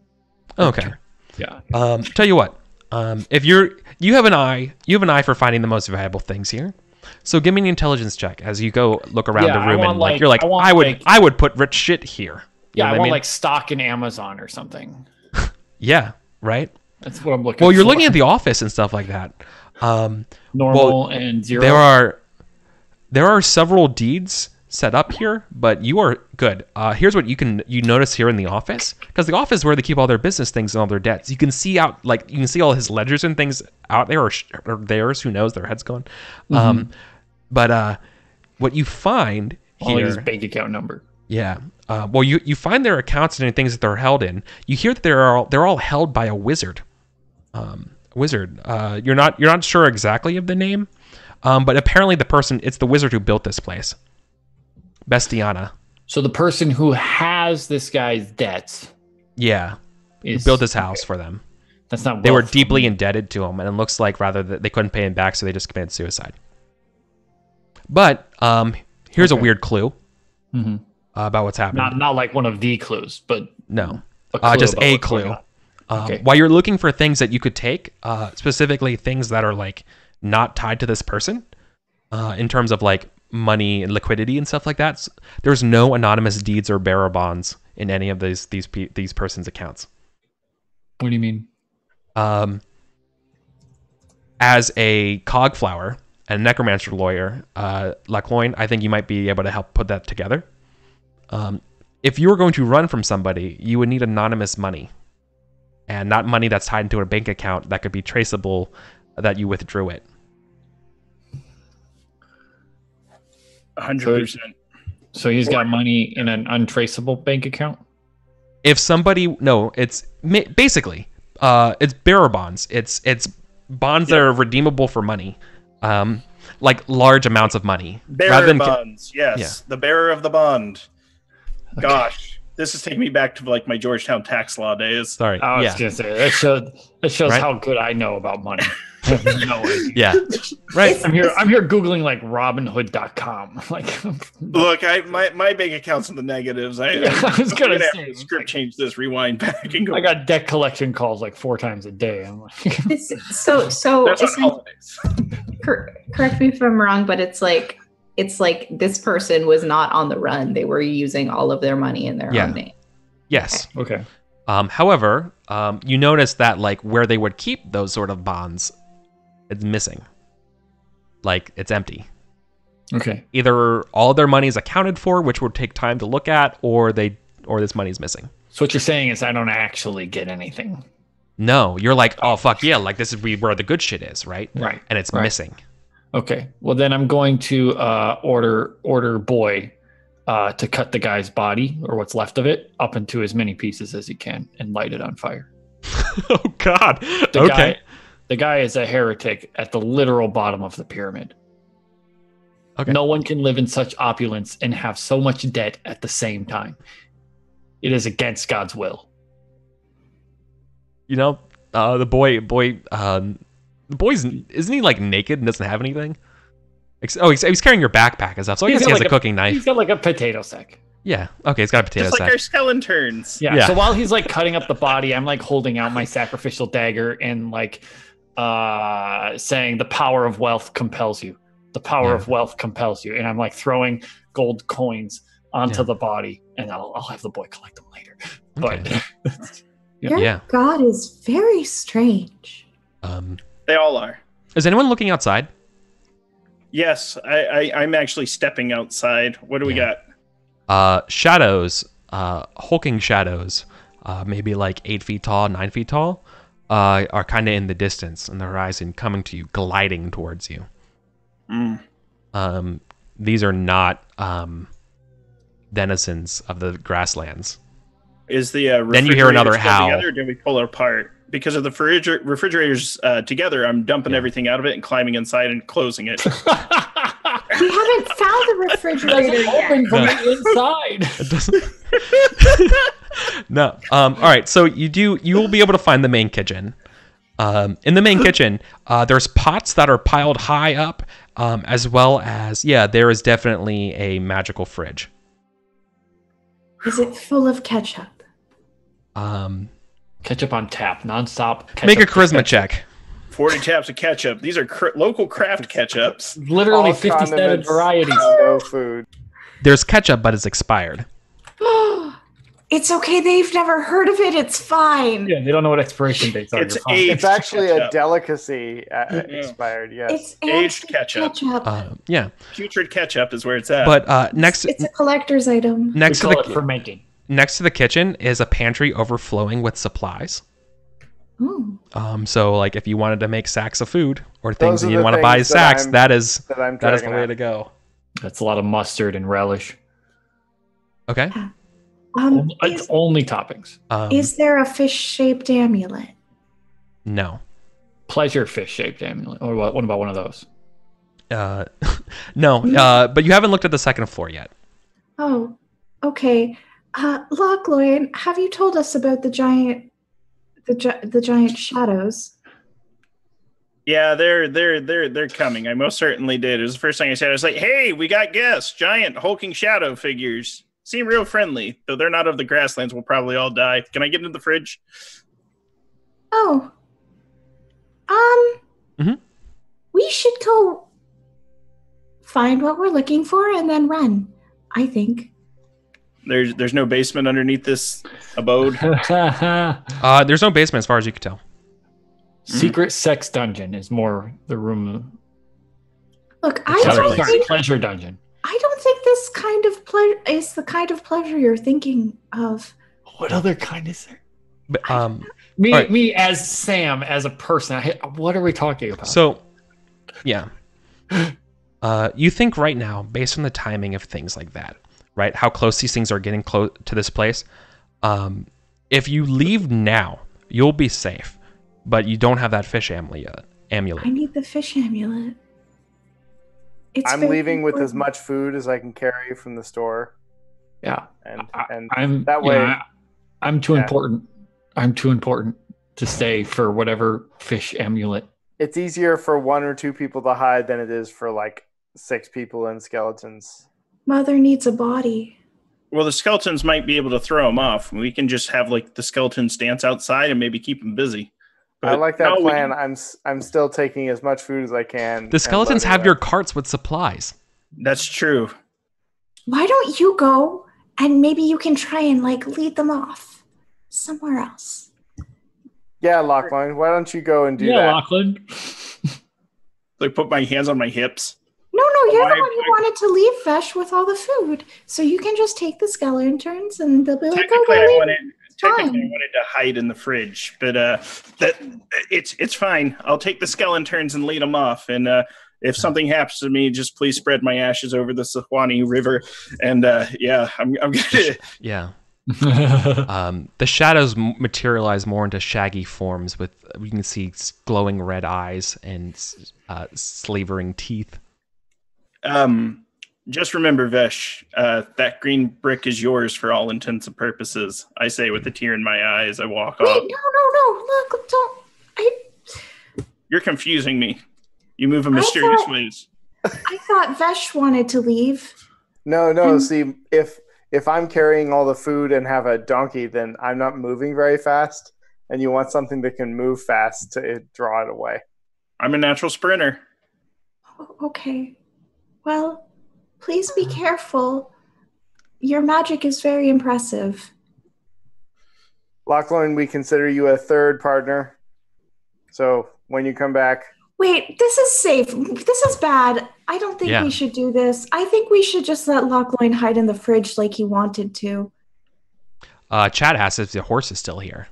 Okay. Yeah. Tell you what. If you have an eye for finding the most valuable things here. So give me an intelligence check as you go look around the room and like you're like I would put rich shit here. You know I want like stock in Amazon or something. Yeah, right. That's what I'm looking for. Well, you're looking at the office and stuff like that. Normal and zero. There are several deeds set up here, but you are good. Here's what you notice here in the office, because the office is where they keep all their business things and all their debts. You can see all his ledgers and things out there, or theirs. Who knows? Their head's gone. Mm-hmm. But what you find here, his bank account number. Yeah. Well, you find their accounts and things that they're held in. You hear that they're all held by a wizard. You're not sure exactly of the name, but apparently it's the wizard who built this place. Bestiana. So the person who has this guy's debts. Yeah. Who built this house for them. That's not. They were deeply indebted to him, and it looks like rather that they couldn't pay him back, so they just committed suicide. But here's a weird clue. Mm-hmm. about what's happening. Not like one of the clues, but No, about just a what's going clue. on. Okay. While you're looking for things that you could take, specifically things that are like not tied to this person, in terms of like money and liquidity and stuff like that, there's no anonymous deeds or bearer bonds in any of these persons' accounts. What do you mean? As a cogflower and a necromancer lawyer, Lacloyne, I think you might be able to help put that together. If you were going to run from somebody, you would need anonymous money, and not money that's tied into a bank account that could be traceable, that you withdrew it. 100%. So he's got money in an untraceable bank account? If somebody, no, it's basically, it's bearer bonds. It's bonds that are redeemable for money, like large amounts of money. Bearer bonds, yes. Yeah. The bearer of the bond. Okay. Gosh, this is taking me back to like my Georgetown tax law days. Sorry. I was Yeah. gonna say that shows Right? how good I know about money. I have no idea. Yeah. Right. I'm here googling like Robinhood.com. Like, Look, my bank account's in the negatives. I was gonna have say, to script change this, rewind back, and go. I got debt collection calls like 4 times a day. I'm like, So That's on holidays. correct me if I'm wrong, but it's like this person was not on the run. They were using all of their money in their own name. Yes. okay. However, you notice that like where they would keep those sort of bonds, it's missing. Like it's empty. Okay. Either all their money is accounted for, which would take time to look at, or this money is missing. So what you're saying is I don't actually get anything. No, you're like, oh fuck yeah, like this is where the good shit is, right? Right. And it's Right. missing. Okay. Well, then I'm going to order boy to cut the guy's body or what's left of it up into as many pieces as he can and light it on fire. Oh God. The guy is a heretic at the literal bottom of the pyramid. Okay. No one can live in such opulence and have so much debt at the same time. It is against God's will. You know, the boy's isn't he like naked and doesn't have anything? He's carrying your backpack and stuff. So I guess he has a cooking knife. He's got like a potato sack. Yeah. Okay, he's got a potato Just like sack. our skeletons. Yeah. So while he's like cutting up the body, I'm like holding out my sacrificial dagger and like saying the power of wealth compels you. The power of wealth compels you. And I'm like throwing gold coins onto the body, and I'll have the boy collect them later. Okay. But Your God is very strange. They all are. Is anyone looking outside? Yes, I'm actually stepping outside. What do we got? Shadows, hulking shadows, maybe like 8 feet tall, 9 feet tall, are kind of in the distance on the horizon, coming to you, gliding towards you. These are not denizens of the grasslands. Is the then you hear another still howl. together, or do we pull it apart? Because of the refrigerators together, I'm dumping everything out of it and climbing inside and closing it. We haven't found the refrigerator yet. open from the inside. No. All right. So you will be able to find the main kitchen. In the main kitchen, there's pots that are piled high up, as well as there is definitely a magical fridge. Is it full of ketchup? Ketchup on tap, nonstop. Make a charisma check. 40 taps of ketchup. These are local craft ketchups. Literally All 57 condiments, varieties. No food. There's ketchup, but it's expired. It's okay. They've never heard of it. It's fine. Yeah, they don't know what expiration dates are. It's You're fine. aged It's actually a ketchup. delicacy expired, yes. It's Aged ketchup. Putrid ketchup is where it's at. But It's a collector's item. We next to call it the fermenting. next to the kitchen is a pantry overflowing with supplies. Ooh. So like if you wanted to make sacks of food or things Those are and you the want to buy things sacks, I'm that is the dragging way out. to go. That's a lot of mustard and relish. Okay. It's only toppings. Is there a fish-shaped amulet? No. Pleasure fish shaped amulet. Or what about one of those? No. But you haven't looked at the second floor yet. Oh, okay. Lachloyan, have you told us about the giant shadows? Yeah, they're coming. I most certainly did. It was the first thing I said. I was like, "Hey, we got guests, giant hulking shadow figures." seem real friendly. Though they're not of the grasslands, we'll probably all die. Can I get into the fridge? Oh. We should go find what we're looking for and then run, I think. There's no basement underneath this abode. There's no basement as far as you can tell. Secret sex dungeon is more the room. Look, I don't think pleasure dungeon. I don't think this kind of pleasure is the kind of pleasure you're thinking of. What other kind is there? But, me as Sam, as a person. What are we talking about? So, yeah. You think right now, based on the timing of things like that, right? How close these things are getting close to this place. If you leave now, you'll be safe, but you don't have that fish amulet. I need the fish amulet. I'm leaving with as much food as I can carry from the store. Yeah, and I'm that way. Yeah, I'm too important. I'm too important to stay for whatever fish amulet. It's easier for 1 or 2 people to hide than it is for like 6 people and skeletons. Mother needs a body. Well, the skeletons might be able to throw them off. We can just have like the skeletons dance outside and maybe keep them busy. But I like that plan. I'm still taking as much food as I can. The skeletons have your carts with supplies. That's true. Why don't you go and maybe you can try and like lead them off somewhere else? Yeah, Lachlan, why don't you go and do that? Yeah, Lachlan. Like put my hands on my hips. No, you're the one who wanted to leave Vesh with all the food. So you can just take the skeletons and they'll be like, Technically, I wanted to hide in the fridge, but it's fine. I'll take the skeletons and lead them off. And if something happens to me, just please spread my ashes over the Sahwani River. And I'm gonna. Yeah. The shadows materialize more into shaggy forms with you can see glowing red eyes and slavering teeth. Just remember, Vesh, that green brick is yours for all intents and purposes. I say with a tear in my eye as I walk off. Wait, no, look, don't. You're confusing me. You move in mysterious ways. I thought Vesh wanted to leave. No. See, if I'm carrying all the food and have a donkey, then I'm not moving very fast. And you want something that can move fast to draw it away. I'm a natural sprinter. Okay. Well, please be careful. Your magic is very impressive. Lachlan, we consider you a third partner. So when you come back... Wait, this is safe. This is bad. I don't think we should do this. I think we should just let Lachlan hide in the fridge like he wanted to. Chad asks if the horse is still here.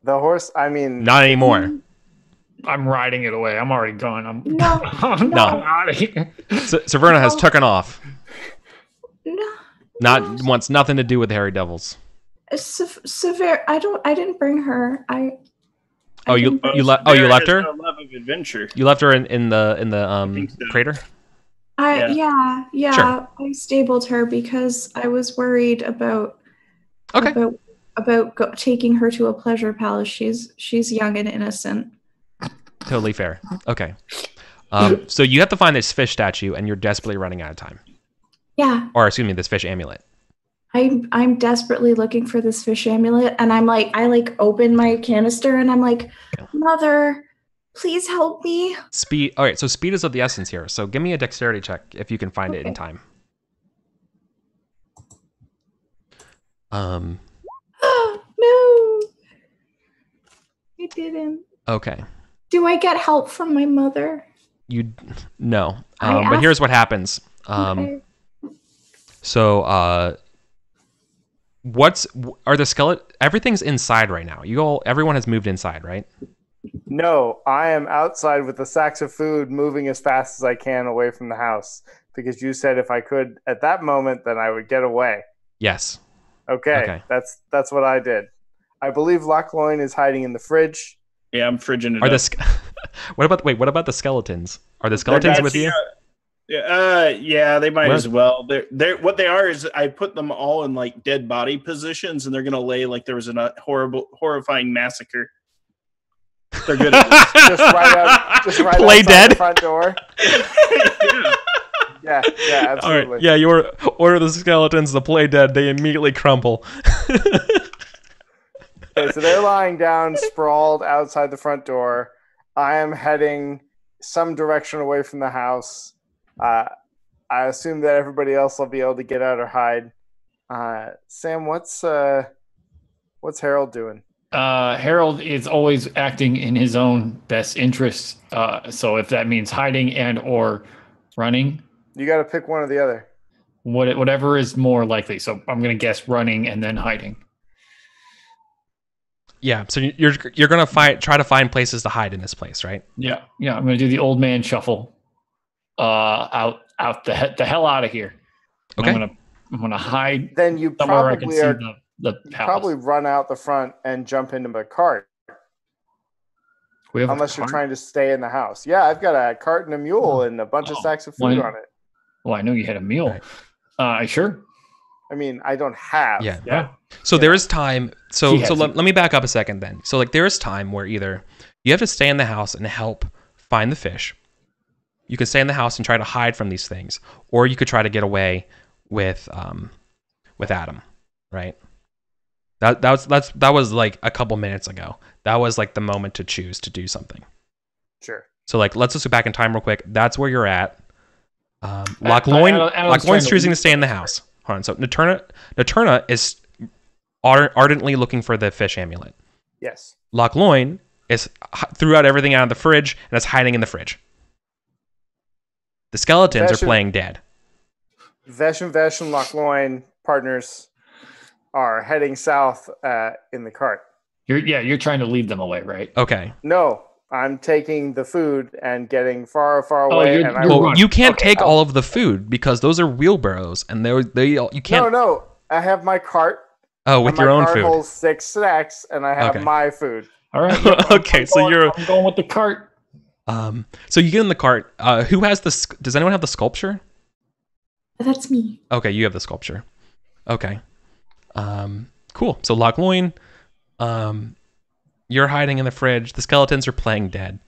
The horse? I mean... Not anymore. I'm riding it away. I'm already gone. I'm no. out of here. Saverna has taken off. No. Wants nothing to do with Hairy Devils. Severe. I didn't bring her. You left her? No love of adventure. You left her in the crater? Yeah. Sure. I stabled her because I was worried about taking her to a pleasure palace. She's young and innocent. Totally fair. Okay. So you have to find this fish statue, and you're desperately running out of time. Yeah. Or excuse me, this fish amulet. I'm desperately looking for this fish amulet, and I open my canister, and I'm like, Mother, please help me. Speed. All right. So speed is of the essence here. So give me a dexterity check if you can find it in time. No, I didn't. Okay. Do I get help from my mother? No. But here's what happens. Okay. So are the skeleton? Everything's inside right now. Everyone has moved inside, right? No, I am outside with the sacks of food, moving as fast as I can away from the house because you said if I could at that moment, then I would get away. Yes. Okay. That's what I did. I believe Lochloin is hiding in the fridge. Yeah, I'm fridging it up. What about the skeletons? Are the skeletons with you? Yeah, they might as well. They're what they are is I put them all in like dead body positions, and they're gonna lay like there was a horrifying massacre. They're good at this. just right play outside dead. the front door. Yeah, absolutely. All right. Yeah, you order the skeletons to play dead. They immediately crumple. Okay, so they're lying down, sprawled outside the front door. I am heading some direction away from the house. I assume that everybody else will be able to get out or hide. Sam, what's Harold doing? Harold is always acting in his own best interests. So if that means hiding and or running, You got to pick one or the other. whatever is more likely. So I'm going to guess running and then hiding. Yeah, so you're gonna try to find places to hide in this place, right? Yeah. I'm going to do the old man shuffle. Out the hell out of here. Okay. I'm gonna hide. Then you somewhere where I can probably see are the house. probably run out the front and jump into my cart. We have Unless you're trying to stay in the house. Yeah, I've got a cart and a mule and a bunch of sacks of food on it. Well, I know you had a mule. Right. Sure. I mean, I don't have. Yeah. So there is time. So let me back up a second then. So like there is time where either you have to stay in the house and help find the fish. You can stay in the house and try to hide from these things, or you could try to get away with Adam, right? That was like a couple minutes ago. That was like the moment to choose to do something. Sure. So like let's just go back in time real quick. That's where you're at. Lochloin's choosing to stay in the house. Hold on. So Naterna is ardently looking for the fish amulet. Yes. Lochloin threw out everything out of the fridge and is hiding in the fridge. The skeletons are playing dead. Vesh and Lochloin partners are heading south in the cart. You're trying to lead them away, right? Okay. No, I'm taking the food and getting far away. You can't take all of the food because those are wheelbarrows, and you can't. No, I have my cart. Oh, with your own food. My cart holds 6 snacks, and I have my food. All right. Okay, I'm going with the cart. So you get in the cart. Who has does anyone have the sculpture? That's me. Okay, you have the sculpture. Okay. Cool. So Lochloin, you're hiding in the fridge. The skeletons are playing dead.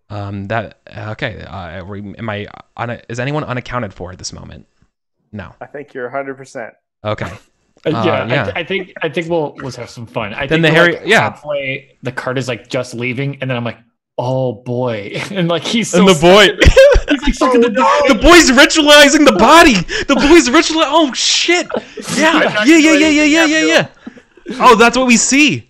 Okay. Is anyone unaccounted for at this moment? No. I think you're 100%. Okay. I think we'll have some fun. Halfway, the cart is like just leaving, and then I'm like, oh boy, and like he's so. And the boy. He's like, the boy's ritualizing the body. The boy's ritualizing. Oh shit! Yeah. Oh, that's what we see.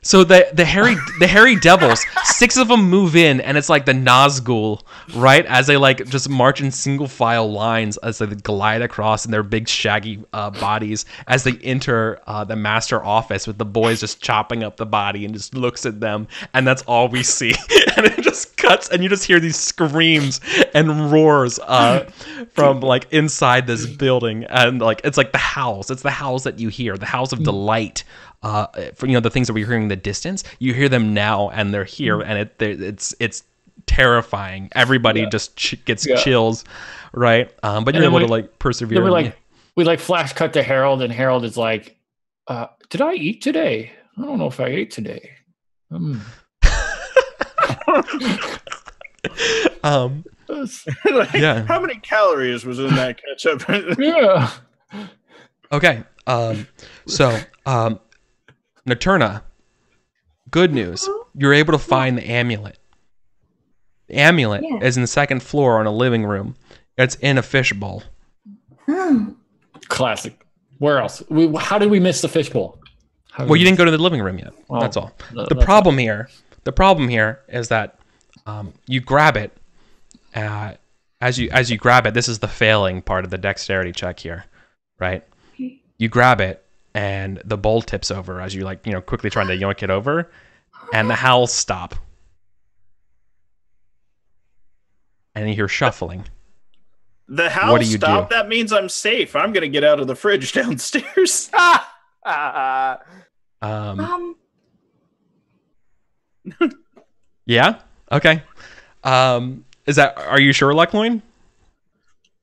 So the hairy devils, 6 of them move in, and it's like the Nazgul, right? As they like just march in single file lines as they glide across in their big shaggy bodies as they enter the master office with the boys just chopping up the body and just looks at them, and that's all we see. And it just cuts, and you just hear these screams and roars from like inside this building, and like it's like the howls. It's the howls that you hear, the howls of delight. For the things that we're hearing in the distance, you hear them now, and they're here, and it's terrifying. Everybody just gets chills, right? But you're able to like persevere. We flash cut to Harold, and Harold is like, "Did I eat today? I don't know if I ate today." How many calories was in that ketchup? Yeah. Okay. So. Naterna, good news. You're able to find the amulet. The amulet is in the second floor on a living room. It's in a fishbowl. Classic. Where else? How did we miss the fishbowl? You didn't go to the living room yet. That's all. The problem here is that you grab it. As you grab it, this is the failing part of the dexterity check here, right? You grab it. And the bowl tips over as you quickly trying to yoink it over, and the howls stop. And you hear shuffling. The howls stop? That means I'm safe. I'm going to get out of the fridge downstairs. Yeah? Okay. Are you sure, Lochloin?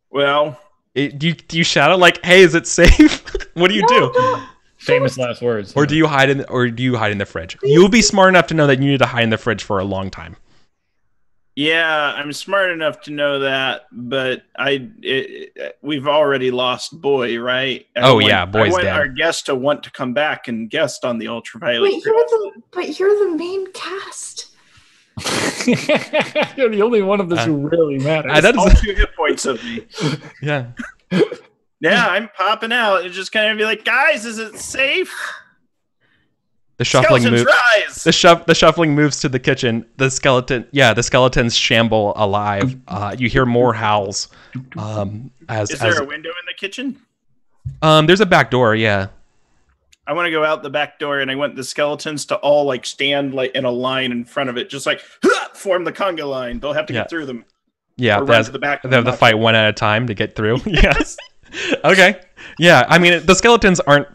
Well... Do you shout out like, "Hey, is it safe?" What do you do? Famous last words. Or do you hide in the fridge? You'll be smart enough to know that you need to hide in the fridge for a long time. Yeah, I'm smart enough to know that, but we've already lost Boy, right? Oh yeah, I Boy's want our dead. guest to want to come back and guest on the Ultraviolet. You're the main cast. You're the only one of us who really matters. That is all 2 hit points of me. Yeah. Yeah, I'm popping out. It's just kind of be like, guys, is it safe? The shuffling Skeletons moves. rise! The shuffling moves to the kitchen. The skeletons shamble alive. You hear more howls. Is there a window in the kitchen? There's a back door. Yeah. I want to go out the back door, and I want the skeletons to all like stand like in a line in front of it, just like form the conga line. They'll have to get through them. Yeah, run to the back. They have to fight one at a time to get through. Yes. Okay. Yeah, I mean the skeletons aren't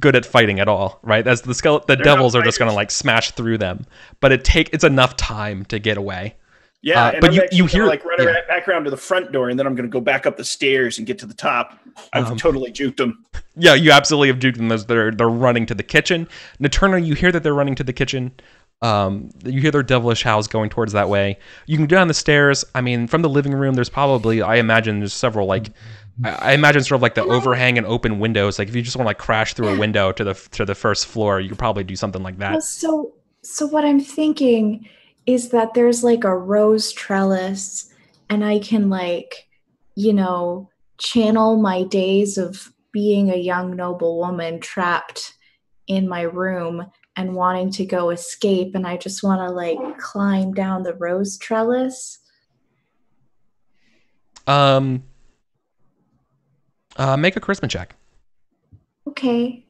good at fighting at all, right? As the devils are just gonna like smash through them, but it's enough time to get away. Yeah, but you hear like run back around to the front door, and then I'm gonna go back up the stairs and get to the top. I've totally juked them. Yeah, you absolutely have juked them as they're running to the kitchen. Naterna, you hear that they're running to the kitchen. You hear their devilish howls going towards that way. You can go down the stairs. I mean, from the living room, there's probably, I imagine, there's several like. I imagine sort of like the overhang and open windows. Like if you just want to like crash through a window to the first floor, you could probably do something like that. Well, so what I'm thinking is that there's like a rose trellis, and I can like, channel my days of being a young noble woman trapped in my room and wanting to go escape, and I just want to like climb down the rose trellis. Make a charisma check. Okay.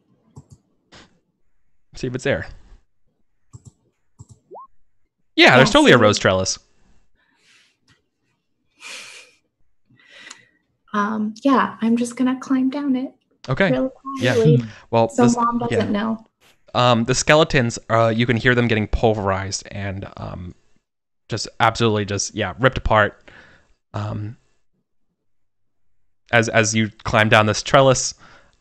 See if it's there. Yeah, there's totally a rose trellis. Yeah, I'm just gonna climb down it. Okay. Really quietly, yeah. Well, so Mom doesn't know. The skeletons, you can hear them getting pulverized and just absolutely ripped apart. As you climb down this trellis,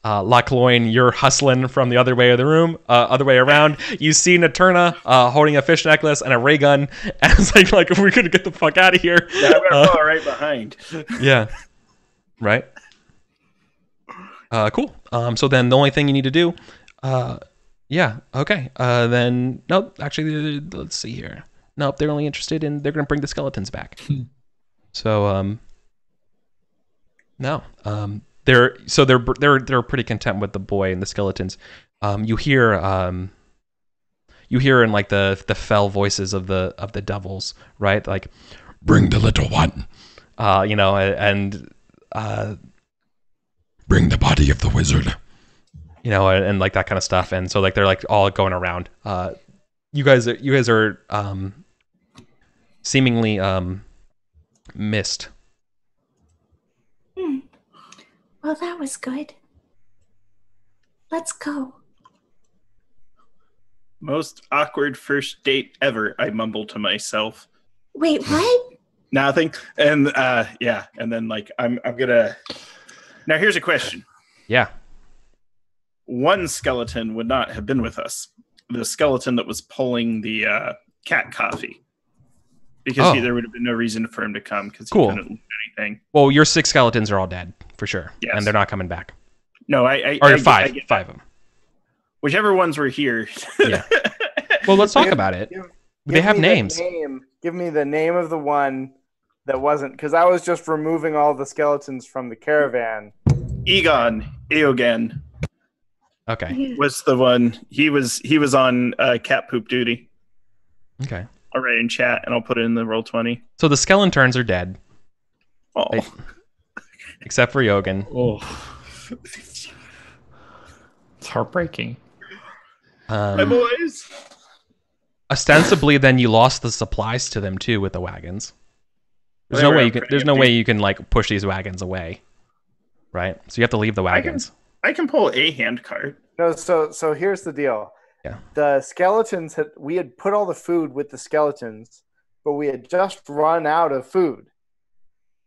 Lochloin, you're hustling from the other way of the room, other way around. You see Naterna holding a fish necklace and a ray gun, and it's like we're gonna get the fuck out of here. Yeah, I'm gonna follow right behind. Yeah. Right. Cool. So then the only thing you need to do, okay. Then nope. Actually, let's see here. Nope. They're only interested in they're gonna bring the skeletons back. So no. They're pretty content with the boy and the skeletons. You hear in like the fell voices of the devils, right? Like, bring the little one, and bring the body of the wizard, and like that kind of stuff. And so like they're like all going around. You guys are seemingly missed. Well, that was good. Let's go. Most awkward first date ever, I mumble to myself. Wait, what? Nothing. And and then like I'm gonna. Now here's a question. Yeah. One skeleton would not have been with us. The skeleton that was pulling the cat coffee. Because there would have been no reason for him to come because he couldn't do anything. Well, your 6 skeletons are all dead for sure, yes. And they're not coming back. No, or 5 of them. Whichever ones were here. Yeah. Well, let's talk about it. They have names. Give me the name of the one that wasn't, because I was just removing all the skeletons from the caravan. Eogan. Okay. Was the one he was on cat poop duty. Okay. I'll write in chat and I'll put it in the Roll20. So the skeletons are dead. Oh. Except for Yogan. Oh. It's heartbreaking. My boys. Ostensibly, then you lost the supplies to them too with the wagons. There's no way you can like push these wagons away, right? So you have to leave the wagons. I can pull a hand cart. No, so here's the deal. Yeah. The skeletons we had put all the food with the skeletons, but we had just run out of food.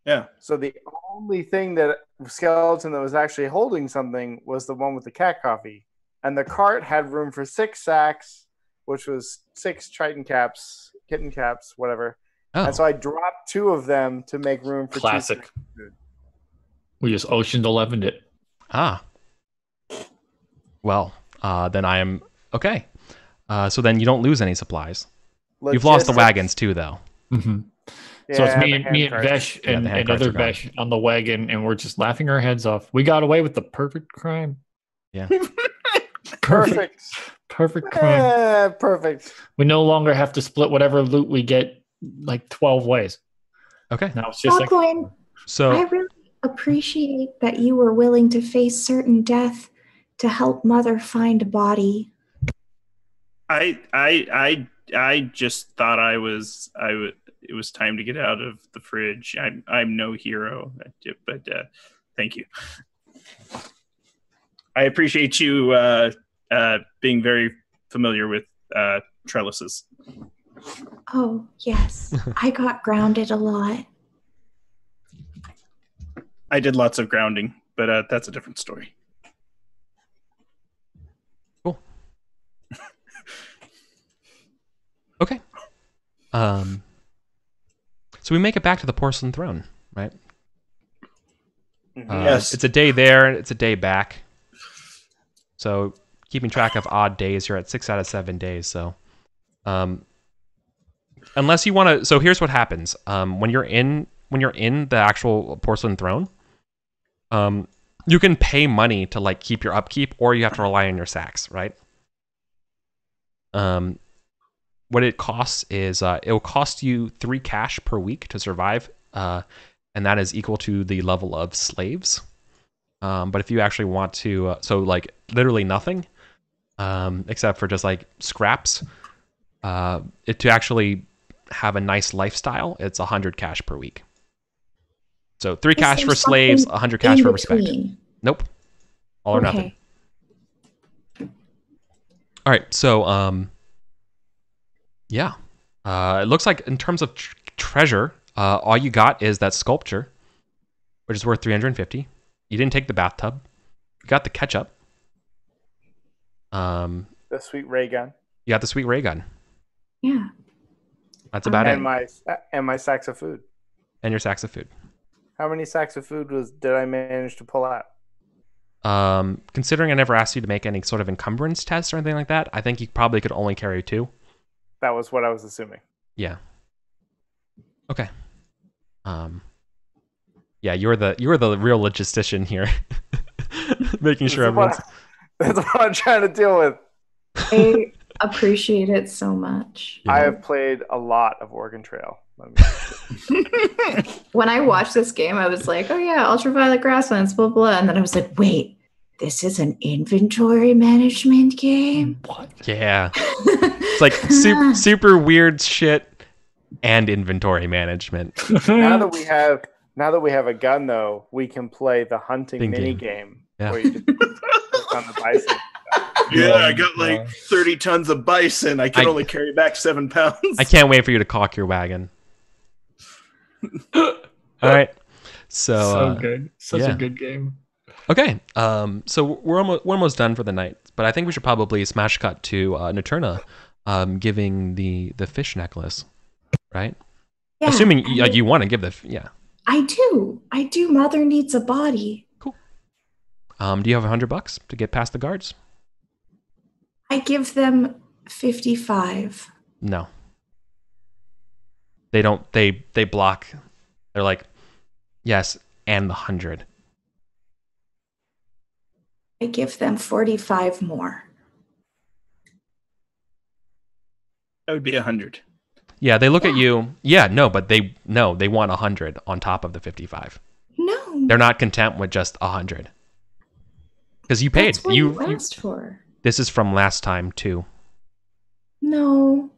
Yeah. So the only thing that skeleton that was actually holding something was the one with the cat coffee. And the cart had room for 6 sacks, which was 6 Triton caps, kitten caps, whatever, Oh, And so I dropped 2 of them to make room for Classic. 2 food. We just Ocean 11'd it. ah. Well, then I am okay. So then you don't lose any supplies. You've lost the Logistics. wagons too, though. Mm-hmm. Yeah, So it's the me and hand carts. Vesh Yeah, and, the hand and carts other are gone. Vesh on the wagon, and we're just laughing our heads off. We got away with the perfect crime. Yeah. Perfect. Perfect crime. Perfect. We no longer have to split whatever loot we get like 12 ways. Okay. Now it's just like Hawkwood, I So really appreciate that you were willing to face certain death to help Mother find a body. I just thought it was time to get out of the fridge. I'm no hero, but thank you. I appreciate you being very familiar with trellises. Oh, yes. I got grounded a lot. I did lots of grounding, but that's a different story. cool. Okay. So we make it back to the porcelain throne, right? Yes. It's a day there, it's a day back. So keeping track of odd days, you're at 6 out of 7 days. So, unless you want to, so here's what happens. When you're in the actual porcelain throne, you can pay money to like keep your upkeep, or you have to rely on your sacks, right? What it costs is it will cost you 3 cash per week to survive, and that is equal to the level of slaves. But if you actually want to, so like literally nothing, except for just like scraps, to actually have a nice lifestyle, it's 100 cash per week. So 3 cash there for slaves, something 100 cash in for respect. between? Nope, all or nothing. All right, so yeah, it looks like in terms of treasure, all you got is that sculpture, which is worth 350. You didn't take the bathtub. You got the ketchup. The sweet ray gun. You got the sweet ray gun. Yeah. That's about And it. my sacks of food. And your sacks of food. How many sacks of food did I manage to pull out? Considering I never asked you to make any sort of encumbrance test or anything like that, I think you probably could only carry 2. That was what I was assuming. Yeah. Okay. Yeah, you're the real logistician here, making sure everyone's. That's what I'm trying to deal with. I appreciate it so much. I have played a lot of Oregon Trail. When I watched this game, I was like, oh yeah, Ultraviolet Grasslands, blah, blah. And then I was like, wait, this is an inventory management game? what? Yeah. It's like super weird shit and inventory management. Now that we have a gun, though, we can play the hunting Big mini game. game Yeah. where you just click on the bison. Yeah, I got like 30 tons of bison. I can only carry back 7 pounds. I can't wait for you to caulk your wagon. All right. So good. Such yeah. a good game. Okay. So we're almost done for the night, but I think we should probably smash cut to Naterna giving the fish necklace, right? Yeah, Assuming you want to give yeah. I do. Mother needs a body. Cool. Do you have $100 to get past the guards? I give them 55. No. They don't. They block. They're like, yes, and the 100. I give them 45 more. That would be 100. Yeah, they look at you. Yeah, no, but they want 100 on top of the 55. No. They're not content with just 100. Because you paid. That's what you asked for. This is from last time too. No.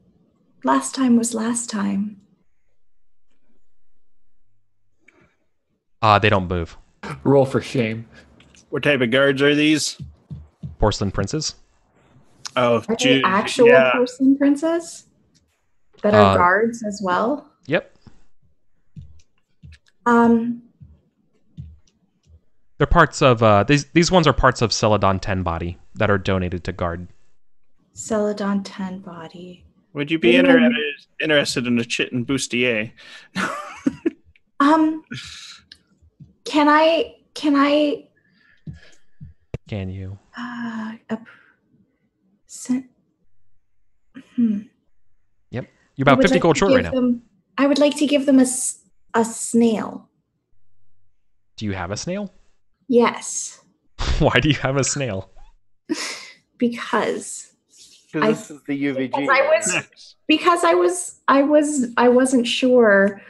Last time was last time. They don't move. Roll for shame. What type of guards are these? Porcelain princes. Oh, Are they actual porcelain princes that are guards as well? Yep. They're parts of these ones are parts of Celadon 10 body that are donated to guard. Celadon 10 body. Would you be interested in a chit and bustier? Can I? Can you? Yep. You're about 50 gold short right now. I would like to give them a snail. Do you have a snail? Yes. Why do you have a snail? Because this is the UVG. Because I wasn't sure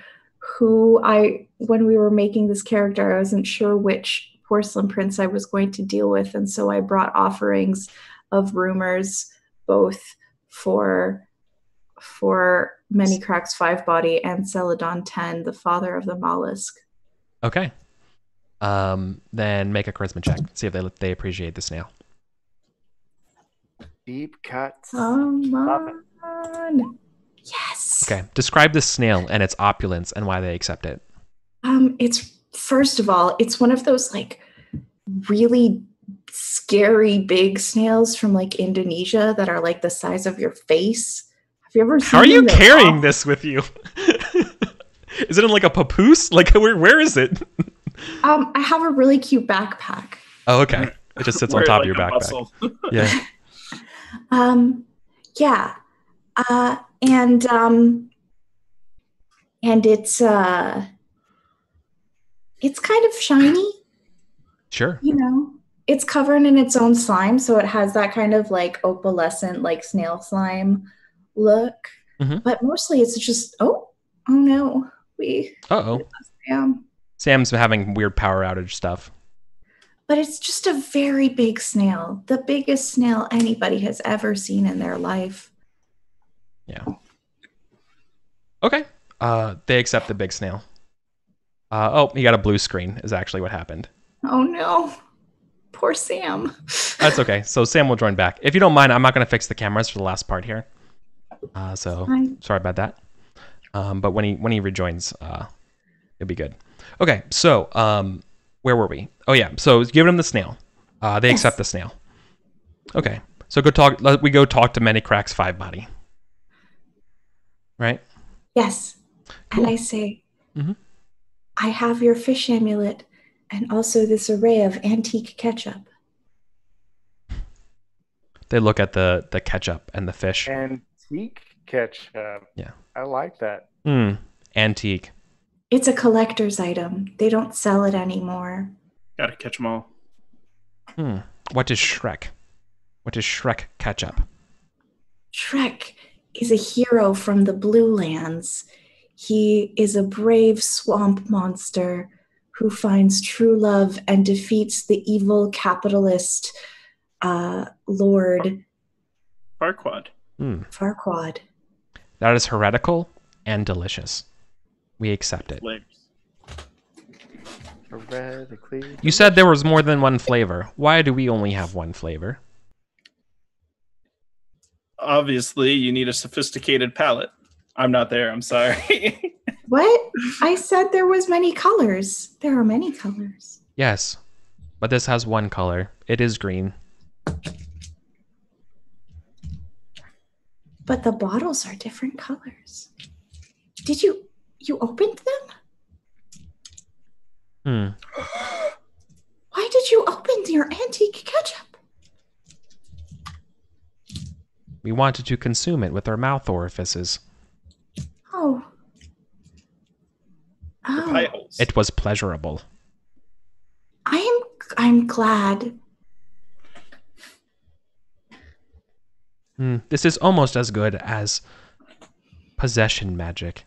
when we were making this character, I wasn't sure which porcelain prince I was going to deal with, and so I brought offerings of rumors both for Many Cracks 5 Body and Celadon 10, the father of the mollusk. Okay. Then make a charisma check. See if they appreciate the snail. Deep cuts. Come on. Yes. Okay. Describe the snail and its opulence and why they accept it. It's first of all, it's one of those like really scary big snails from like Indonesia that are like the size of your face. Have you ever seen? How are you carrying this with you? Is it in like a papoose? Like where is it? I have a really cute backpack. Oh, okay. It just sits on top of your backpack. Yeah. Yeah. And it's kind of shiny. Sure. You know, it's covered in its own slime, so it has that kind of like opalescent, like snail slime look. Mm-hmm. But mostly it's just, oh no. Sam's having weird power outage stuff. But it's just a very big snail. The biggest snail anybody has ever seen in their life. Yeah. Okay. They accept the big snail. He got a blue screen is actually what happened. Oh no. Poor Sam. That's okay. So Sam will join back. If you don't mind, I'm not going to fix the cameras for the last part here. Sorry about that. But when he rejoins, it'll be good. Okay. So, where were we? Oh yeah. So giving him the snail. They accept the snail. Okay. So we go talk to Many Cracks 5 Body. Right? Yes. Cool. And I say, I have your fish amulet and also this array of antique ketchup. They look at the ketchup and the fish. Antique ketchup. Yeah. I like that. Antique. It's a collector's item. They don't sell it anymore. Gotta catch them all. What is Shrek? What is Shrek ketchup? Shrek is a hero from the Blue Lands. He is a brave swamp monster who finds true love and defeats the evil capitalist Lord Farquaad. Farquaad. That is heretical and delicious. We accept it. Heretically. You said there was more than one flavor. Why do we only have one flavor? Obviously, you need a sophisticated palate. I'm not there. I'm sorry. What? I said there was many colors. There are many colors. Yes, but this has one color. It is green. But the bottles are different colors. Did you opened them? Why did you open your antique ketchup? We wanted to consume it with our mouth orifices. Oh. It was pleasurable. I'm glad. This is almost as good as possession magic.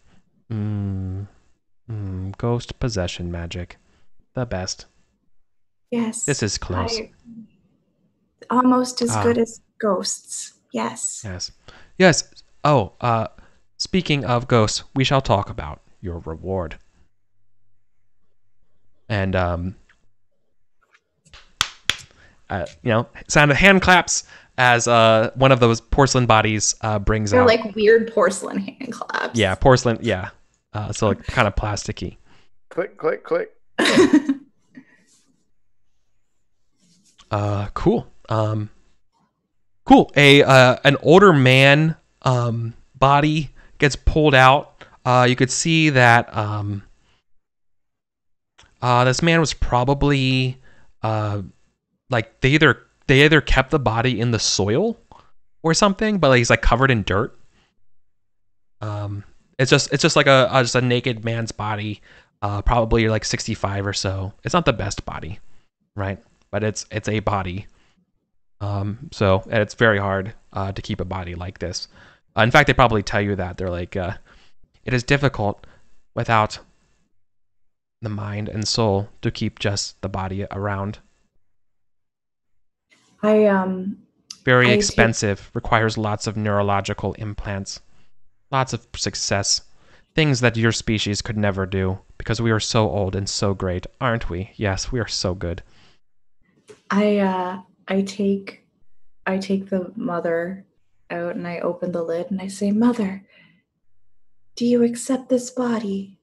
Ghost possession magic. The best. Yes. This is close. Almost as good as ghosts. Yes. Yes. Oh, speaking of ghosts, we shall talk about your reward. And, sound of hand claps as one of those porcelain bodies brings out. They're like weird porcelain hand claps. Yeah, porcelain. Yeah. So like kind of plasticky. Click, click, click. Cool. Cool. An older man body gets pulled out. You could see that this man was probably like they either kept the body in the soil or something, but like, he's like covered in dirt. It's just like a naked man's body, probably like 65 or so. It's not the best body, right? But it's a body. So and it's very hard to keep a body like this. In fact, they probably tell you that. They're like, it is difficult without the mind and soul to keep just the body around. Very expensive, requires lots of neurological implants, lots of success, things that your species could never do because we are so old and so great, aren't we? Yes, we are so good. I take the mother out and I open the lid and I say, "Mother, do you accept this body?"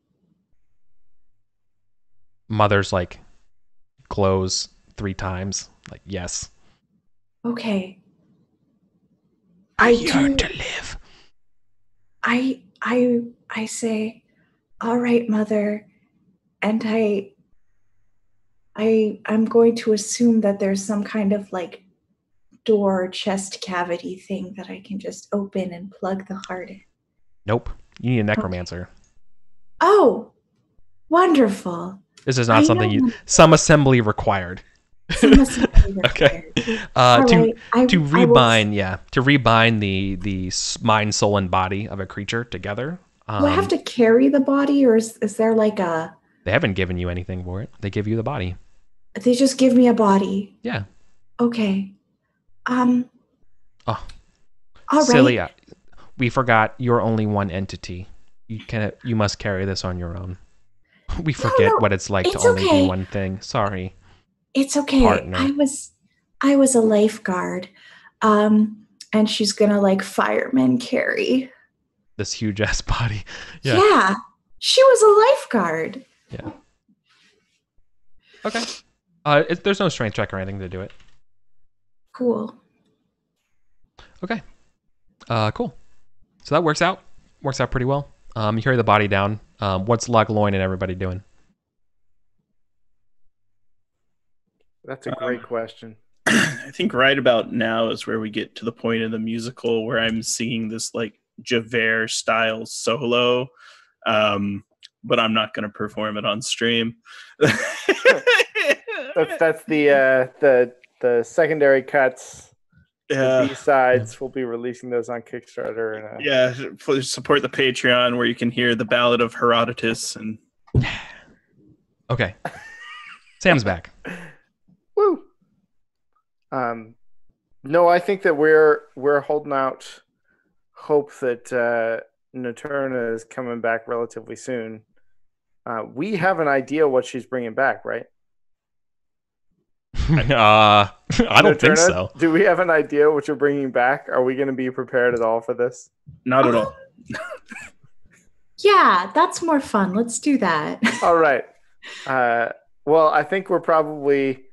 Mother's like glows 3 times, like yes. Okay. I yearn to live. I say, "All right, Mother," and I'm going to assume that there's some kind of like door chest cavity thing that I can just open and plug the heart in. Nope. You need a necromancer. Oh, wonderful. This is not something some assembly required. Okay. To rebind the mind, soul, and body of a creature together. Do I have to carry the body, or is there like a? They haven't given you anything for it. They give you the body. They just give me a body. Yeah. Okay. Oh. All silly. right. We forgot you're only one entity. You must carry this on your own. We forget what it's like to only be one thing. Sorry. It's okay. Partner. I was a lifeguard. And she's gonna like fireman carry this huge ass body. Yeah. She was a lifeguard. Yeah. Okay. There's no strength check or anything to do it. Cool. Okay. Cool. So that works out. Works out pretty well. You carry the body down. What's Lochloin and everybody doing? That's a great question. I think right about now is where we get to the point in the musical where I'm singing this like Javert style solo, but I'm not going to perform it on stream. That's the secondary cuts. The B-sides. We'll be releasing those on Kickstarter. And, please support the Patreon where you can hear the Ballad of Herodotus. And okay, Sam's back. Woo. No, I think that we're holding out hope that Naterna is coming back relatively soon. We have an idea what she's bringing back, right? I don't think so. Do we have an idea what you're bringing back? Are we going to be prepared at all for this? Not at all. Yeah, that's more fun. Let's do that. All right. Well, I think we're probably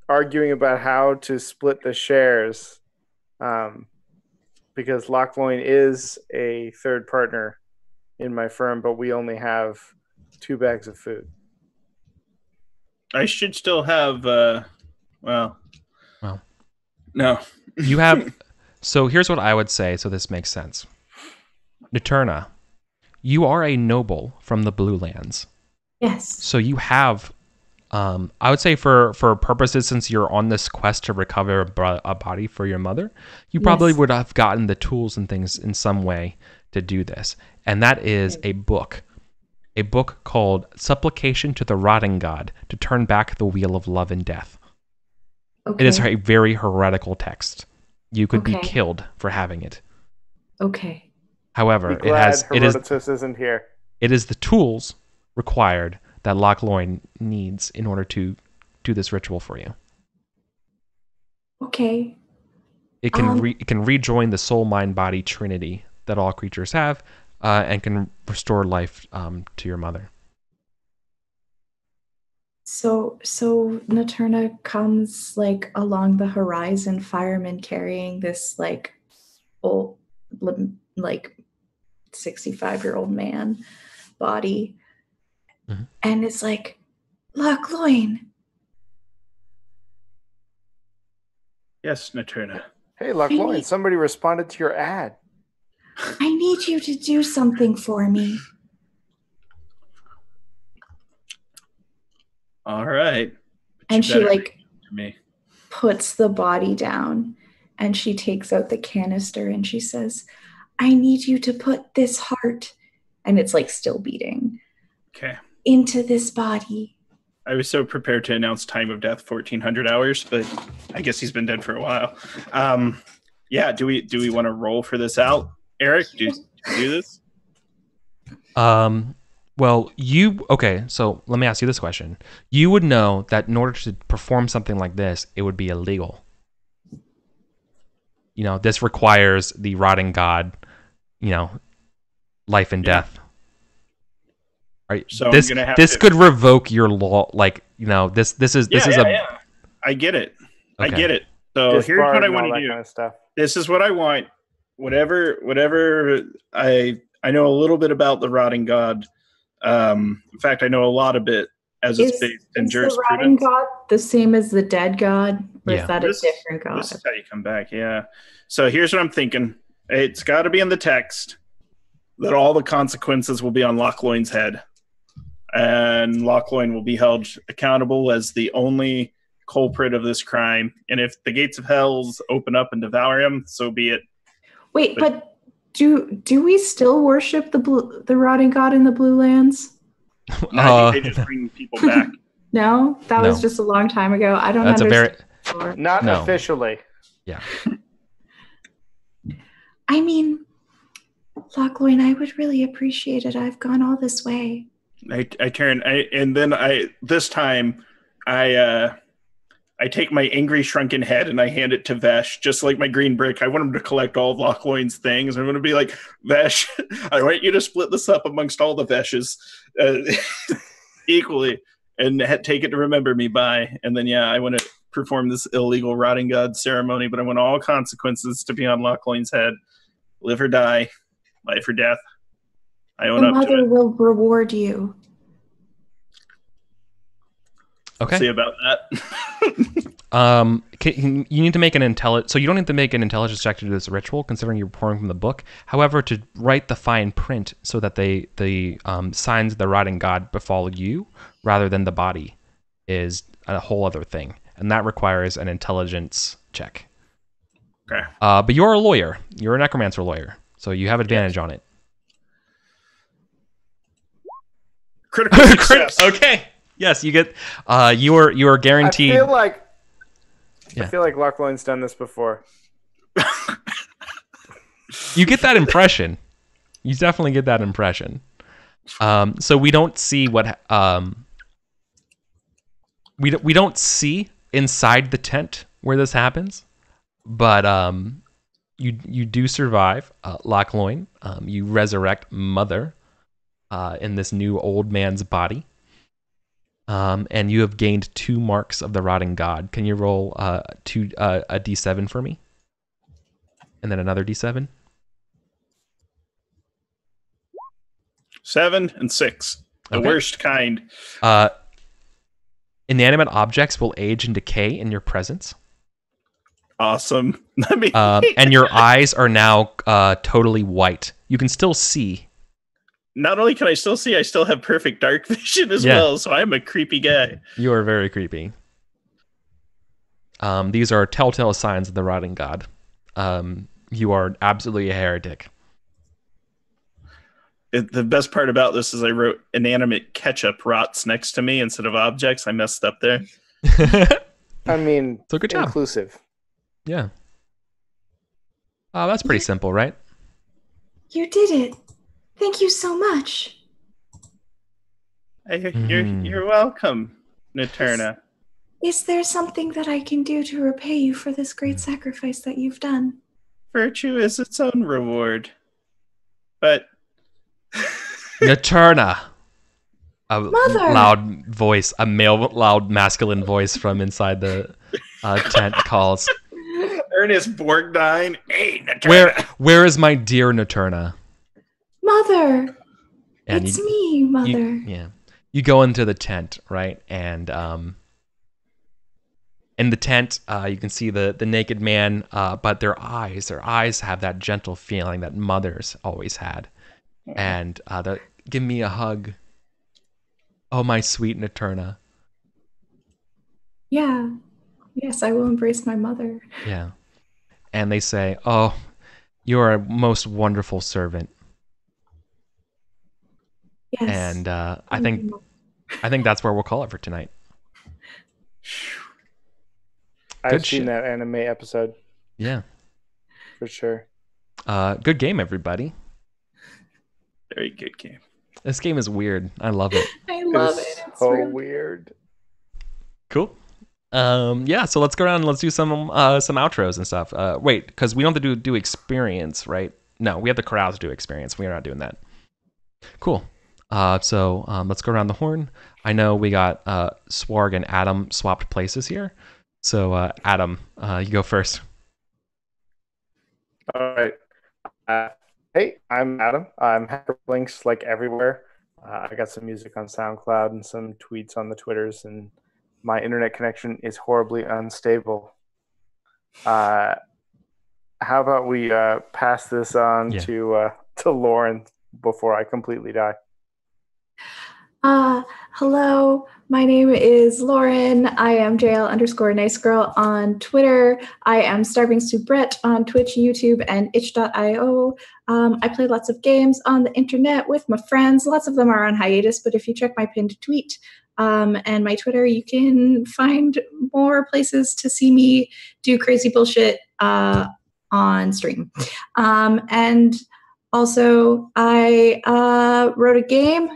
arguing about how to split the shares, because Lochloin is a third partner in my firm, but we only have 2 bags of food. I should still have well, no. You have. So here's what I would say. So this makes sense. Naterna, you are a noble from the Blue Lands. Yes. So you have. I would say for purposes, since you're on this quest to recover a body for your mother, you probably would have gotten the tools and things in some way to do this. And that is a book called Supplication to the Rotting God to Turn Back the Wheel of Love and Death. Okay. It is a very heretical text. You could be killed for having it. Okay. However, Herodotus isn't here. It is the tools required that Lochloin needs in order to do this ritual for you. Okay. It can rejoin the soul, mind, body trinity that all creatures have, and can restore life to your mother. So Naterna comes like along the horizon, fireman carrying this like old, like 65-year-old man body. Mm-hmm. And it's like, Lochloin. Yes, Naterna. Hey, Lochloin, somebody responded to your ad. I need you to do something for me. All right. And she like me. puts the body down and she takes out the canister and she says, I need you to put this heart, and it's like still beating, okay, into this body. I was so prepared to announce time of death 1400 hours, but I guess he's been dead for a while. Yeah, do we want to roll for this out? Eric, do you do this? Well, okay, so let me ask you this question. You would know that in order to perform something like this, it would be illegal. You know, this requires the rotting god, you know, life and death. Right? So this could revoke your law, like, you know, this is I get it. Okay. I get it. So here's what I want to do. Kind of stuff. This is what I want. Whatever I know a little bit about the rotting god. In fact, I know a lot of it as it's based in jurisprudence. Is the rotting god the same as the dead god? Or is that a different god? This is how you come back, yeah. So here's what I'm thinking. It's got to be in the text that all the consequences will be on Lochloin's head. And Lochloin will be held accountable as the only culprit of this crime. And if the gates of hells open up and devour him, so be it. Wait, but do we still worship the rotting god in the Blue Lands? No, I think they just bring people back. No, that was just a long time ago. I don't understand. Not officially. Yeah. I mean, Lochloin, I would really appreciate it. I've gone all this way. This time I take my angry shrunken head and I hand it to Vesh, just like my green brick. I want him to collect all of Lochloin's things. I'm going to be like, Vesh, I want you to split this up amongst all the Veshes equally and take it to remember me by. And then, I want to perform this illegal rotting god ceremony, but I want all consequences to be on Lochloin's head. Live or die, life or death. I own up to it. The mother will reward you. Okay. See about that. You need to make an intelligence. So you don't need to make an intelligence check to do this ritual, considering you're pouring from the book. However, to write the fine print so that the signs of the rotting god befall you rather than the body is a whole other thing, and that requires an intelligence check. Okay. But you're a lawyer. You're a necromancer lawyer, so you have advantage on it. Critical success. Okay. Yes, you get. You are guaranteed. I feel like Lochloin's done this before. You get that impression. You definitely get that impression. So we don't see what. We don't see inside the tent where this happens, but you do survive, Lochloin. You resurrect Mother in this new old man's body. And you have gained 2 marks of the rotting god. Can you roll a d7 for me? And then another d7? 7 and 6. The worst kind. Inanimate objects will age and decay in your presence. Awesome. And your eyes are now totally white. You can still see. Not only can I still see, I still have perfect dark vision as well, so I'm a creepy guy. You are very creepy. These are telltale signs of the rotting god. You are absolutely a heretic. The best part about this is I wrote inanimate ketchup rots next to me instead of objects. I messed up there. I mean, so good job. Inclusive. Yeah. That's pretty simple, right? You did it. Thank you so much. You're welcome, Naterna. Is there something that I can do to repay you for this great sacrifice that you've done? Virtue is its own reward. But Naterna. Mother. Loud voice, a male loud masculine voice from inside the tent calls. Ernest Borgnine. Hey, Naterna. Where is my dear Naterna? Mother, And it's me, Mother. You go into the tent, right? And in the tent, you can see the naked man, but their eyes have that gentle feeling that mothers always had. And give me a hug. Oh, my sweet Naterna. Yeah. Yes, I will embrace my mother. Yeah. And they say, oh, you're a most wonderful servant. Yes. And I think that's where we'll call it for tonight. I've seen that anime episode. Yeah. For sure. Good game, everybody. Very good game. This game is weird. I love it. I love it. It's so really weird. Cool. Yeah, so let's go around and let's do some outros and stuff. Wait, because we don't have to do experience, right? No, we have the crowd to do experience. We are not doing that. Cool. So let's go around the horn. I know we got Swarg and Adam swapped places here. So Adam, you go first. All right. Hey, I'm Adam. I'm Hyperlinks like everywhere. I got some music on SoundCloud and some tweets on the Twitters, and my internet connection is horribly unstable. How about we pass this on to Lauren before I completely die? Hello, my name is Lauren. I am JL_NiceGirl on Twitter. I am Starving Soubrette on Twitch, YouTube, and itch.io. I play lots of games on the internet with my friends. Lots of them are on hiatus, but if you check my pinned tweet and my Twitter, you can find more places to see me do crazy bullshit on stream. And also, I wrote a game.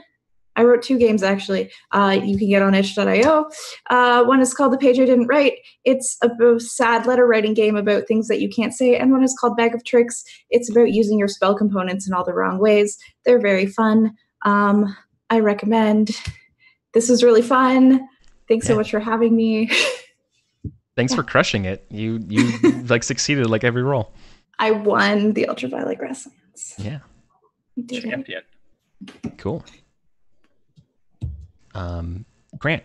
I wrote 2 games, actually. You can get on itch.io. One is called The Page I Didn't Write. It's a sad letter writing game about things that you can't say. And one is called Bag of Tricks. It's about using your spell components in all the wrong ways. They're very fun. I recommend. This was really fun. Thanks so much for having me. Thanks for crushing it. You like succeeded like every roll. I won the Ultraviolet Grasslands. Yeah. Champion. Cool. Grant.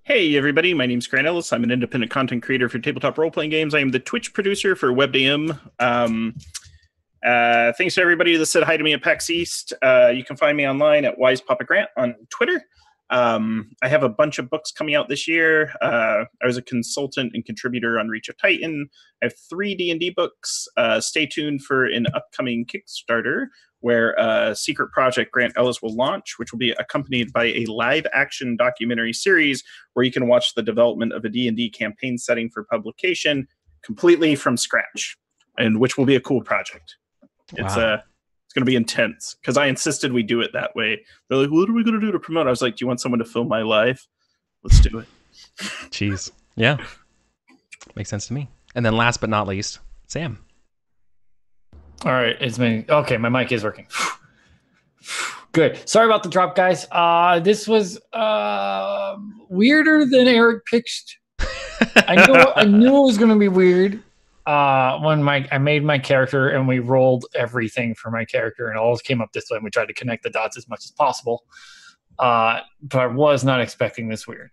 Hey everybody, my name's Grant Ellis. I'm an independent content creator for tabletop role-playing games. I am the Twitch producer for WebDM. Thanks to everybody that said hi to me at PAX East. You can find me online at WisePapaGrant on Twitter. I have a bunch of books coming out this year. I was a consultant and contributor on Reach of Titan. I have 3 D&D books. Stay tuned for an upcoming Kickstarter where a secret project Grant Ellis will launch, which will be accompanied by a live-action documentary series where you can watch the development of a D&D campaign setting for publication completely from scratch, and which will be a cool project. Wow. It's going to be intense because I insisted we do it that way. They're like, what are we going to do to promote? I was like, do you want someone to film my life? Let's do it. Jeez. Yeah. Makes sense to me. And then last but not least, Sam. All right, it's me. Okay, my mic is working. Good. Sorry about the drop, guys. This was weirder than Eric pitched. I knew it was going to be weird when I made my character and we rolled everything for my character and it all came up this way and we tried to connect the dots as much as possible. But I was not expecting this weird.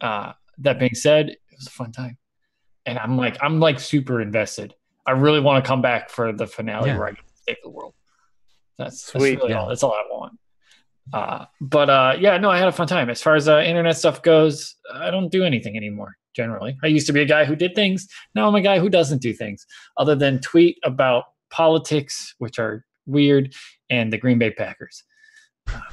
That being said, it was a fun time, and I'm like super invested. I really want to come back for the finale where I get to save the world. That's really all. That's all I want. I had a fun time. As far as internet stuff goes, I don't do anything anymore. Generally, I used to be a guy who did things. Now I'm a guy who doesn't do things other than tweet about politics, which are weird, and the Green Bay Packers.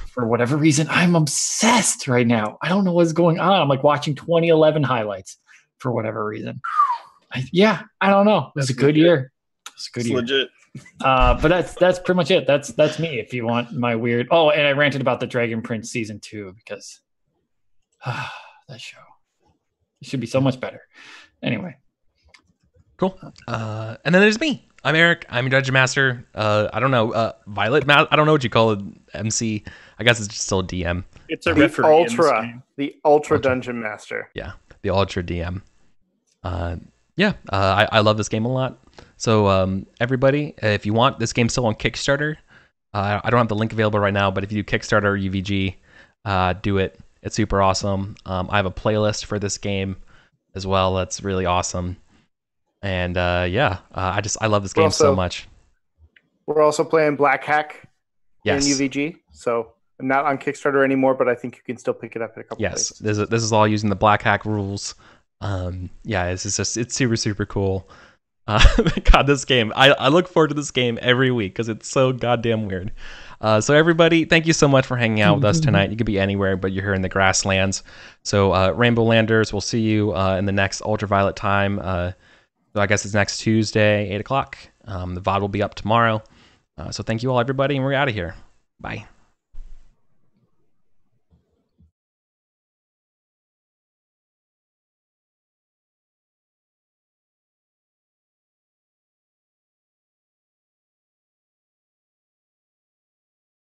For whatever reason, I'm obsessed right now. I don't know what's going on. I'm like watching 2011 highlights for whatever reason. I don't know. It was a good year. It's a good year. Legit. But that's pretty much it. That's me. If you want my weird. Oh, and I ranted about the Dragon Prince season 2 because that show. It should be so much better. Anyway. Cool. And then there's me. I'm Eric. I'm a Dungeon Master. I don't know. Violet. I don't know what you call it. MC. I guess it's just still a DM. It's a referee. The Ultra Dungeon Master. Yeah. The Ultra DM. I love this game a lot. So everybody, if you want, this game's still on Kickstarter. I don't have the link available right now, but if you do Kickstarter or UVG, do it. It's super awesome. I have a playlist for this game as well. That's really awesome. And I love this game so much. We're also playing Black Hack in Yes. UVG, so not on Kickstarter anymore, but I think you can still pick it up at a couple places. Yes, this is all using the Black Hack rules. It's super, super cool. God, this game, I look forward to this game every week because it's so goddamn weird. So everybody, thank you so much for hanging out with us tonight. You could be anywhere, but you're here in the Grasslands. So Rainbow Landers, we'll see you in the next Ultraviolet time. So I guess it's next Tuesday, 8 o'clock. The VOD will be up tomorrow. So thank you all, everybody, and we're out of here. Bye.